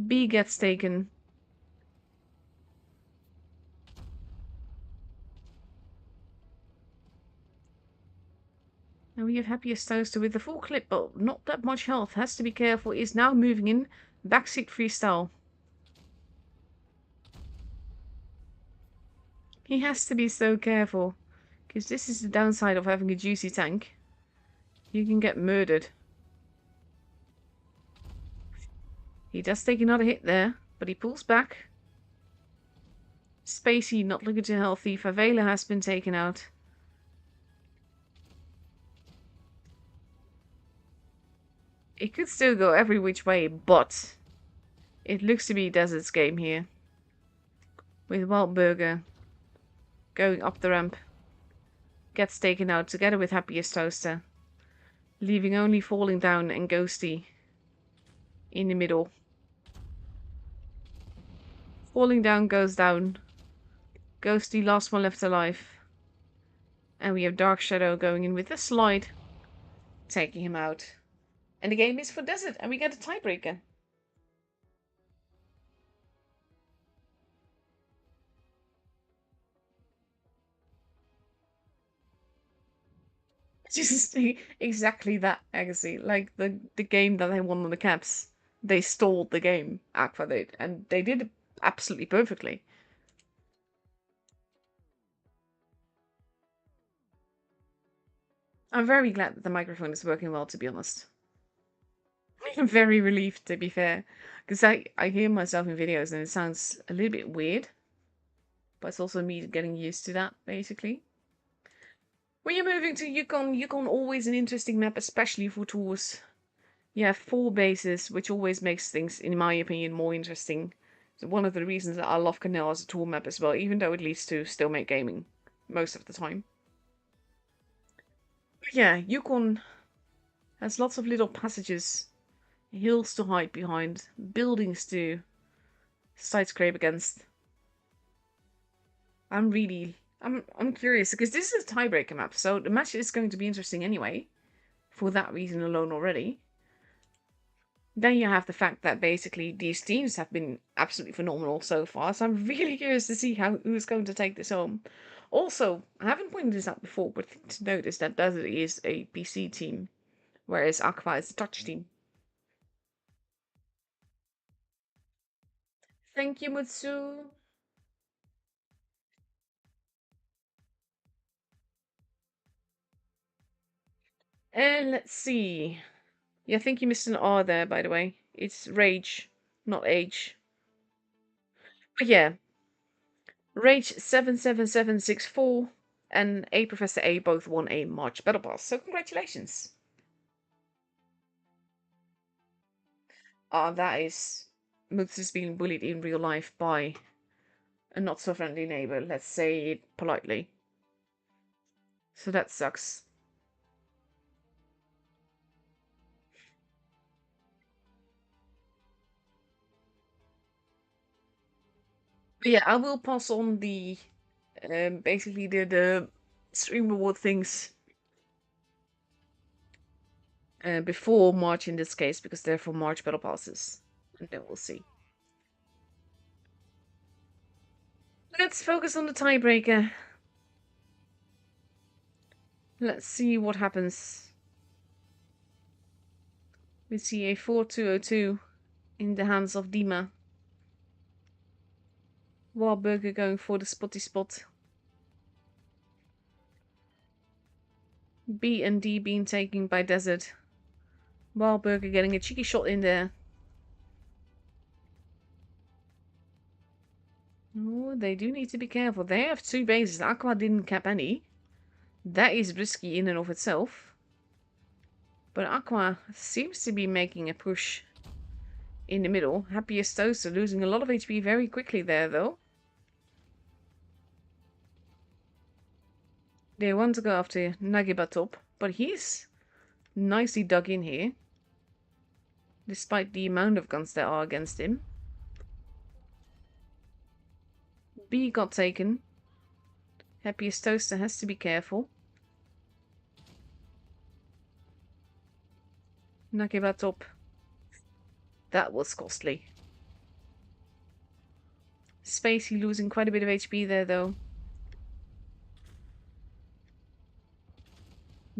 B gets taken. And we have Happiest Toaster with the full clip, but not that much health. Has to be careful. Is now moving in. Backseat freestyle. He has to be so careful. Because this is the downside of having a juicy tank. You can get murdered. He does take another hit there, but he pulls back. Spacey not looking too healthy. Favela has been taken out. It could still go every which way, but it looks to be Desert's game here. With Wahlberger going up the ramp. Gets taken out together with Happiest Toaster. Leaving only Falling Down and Ghosty in the middle. Falling Down goes down. Ghosty, last one left alive. And we have Dark Shadow going in with a slide. Taking him out. And the game is for Desert, and we get a tiebreaker. Just exactly that, Agassi. Like the game that they won on the caps. They stole the game, Aqua did, and they did it absolutely perfectly. I'm very glad that the microphone is working well, to be honest. I'm very relieved, to be fair, because I hear myself in videos and it sounds a little bit weird, but it's also me getting used to that, basically. When you're moving to Yukon, Yukon always an interesting map, especially for tours. You have 4 bases, which always makes things, in my opinion, more interesting. So one of the reasons that I love Canal as a tour map as well, even though it leads to stalemate gaming most of the time. But yeah, Yukon has lots of little passages, hills to hide behind, buildings to side scrape against. I'm curious because this is a tiebreaker map, so the match is going to be interesting anyway, for that reason alone already. Then you have the fact that basically these teams have been absolutely phenomenal so far, so I'm really curious to see who's going to take this home. Also, I haven't pointed this out before, but to notice that Desert is a PC team, whereas Aqua is a touch team. Thank you, Mutsu. And let's see. Yeah, I think you missed an R there, by the way. It's Rage, not Age. But yeah, Rage 77764 and A Professor A both won a March Battle Pass, so congratulations. That is Mutsu's being bullied in real life by a not so friendly neighbor, let's say it politely. So that sucks. But yeah, I will pass on the basically the stream reward things before March in this case, because they're for March battle passes. And then we'll see. Let's focus on the tiebreaker. Let's see what happens. We see a 4-2-0-2 in the hands of Dima. Warburger going for the spotty spot. B and D being taken by Desert. Warburger getting a cheeky shot in there. Oh, they do need to be careful. They have 2 bases. Aqua didn't cap any. That is risky in and of itself. But Aqua seems to be making a push in the middle. Happiest Toaster losing a lot of HP very quickly there, though. They want to go after Nagiba top, but he's nicely dug in here. Despite the amount of guns there are against him. B got taken. Happiest Toaster has to be careful. Nagiba top. That was costly. Spacey losing quite a bit of HP there, though.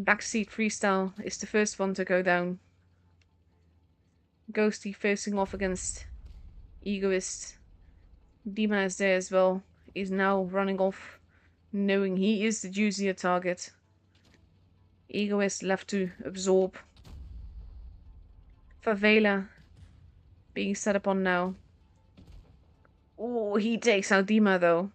Backseat Freestyle is the first one to go down. Ghosty facing off against Egoist. Dima is there as well. Is now running off, knowing he is the juicier target. Egoist left to absorb. Favela being set upon now. Oh, he takes out Dima though.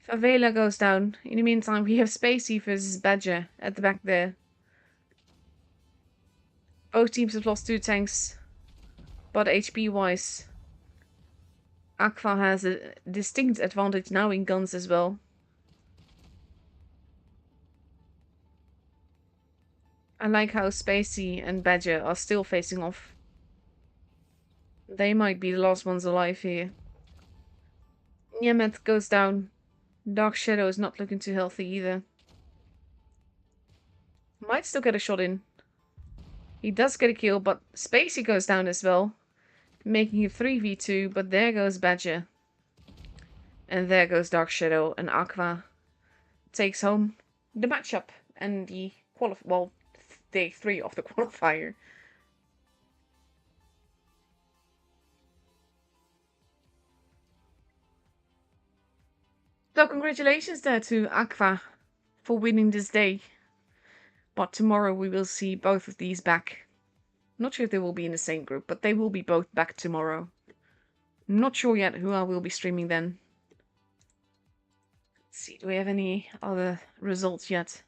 Favela goes down. In the meantime, we have Spacey versus Badger at the back there. Both teams have lost 2 tanks. But HP-wise, Aqua has a distinct advantage now in guns as well. I like how Spacey and Badger are still facing off. They might be the last ones alive here. Niemet goes down. Dark Shadow is not looking too healthy either. Might still get a shot in. He does get a kill, but Spacey goes down as well. Making it 3v2, but there goes Badger. And there goes Dark Shadow and Aqua takes home the matchup and the day 3 of the qualifier. So congratulations there to Aqua for winning this day. But tomorrow we will see both of these back. Not sure if they will be in the same group, but they will be both back tomorrow. Not sure yet who I will be streaming then. Let's see, do we have any other results yet?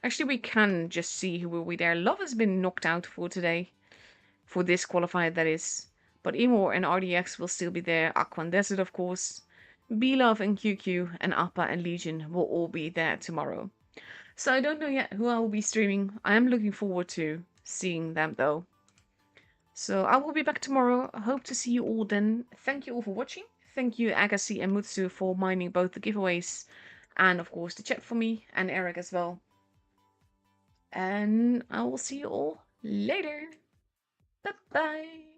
Actually, we can just see who will be there. Love has been knocked out for today. For this qualifier, that is. But Emor and RDX will still be there. Aqua and Desert, of course. B-Love and QQ and Appa and Legion will all be there tomorrow. So I don't know yet who I will be streaming. I am looking forward to seeing them though. So I will be back tomorrow. I hope to see you all then. Thank you all for watching. Thank you Agassi and Mutsu for minding both the giveaways and of course the chat for me and Eric as well. And I will see you all later. Bye bye.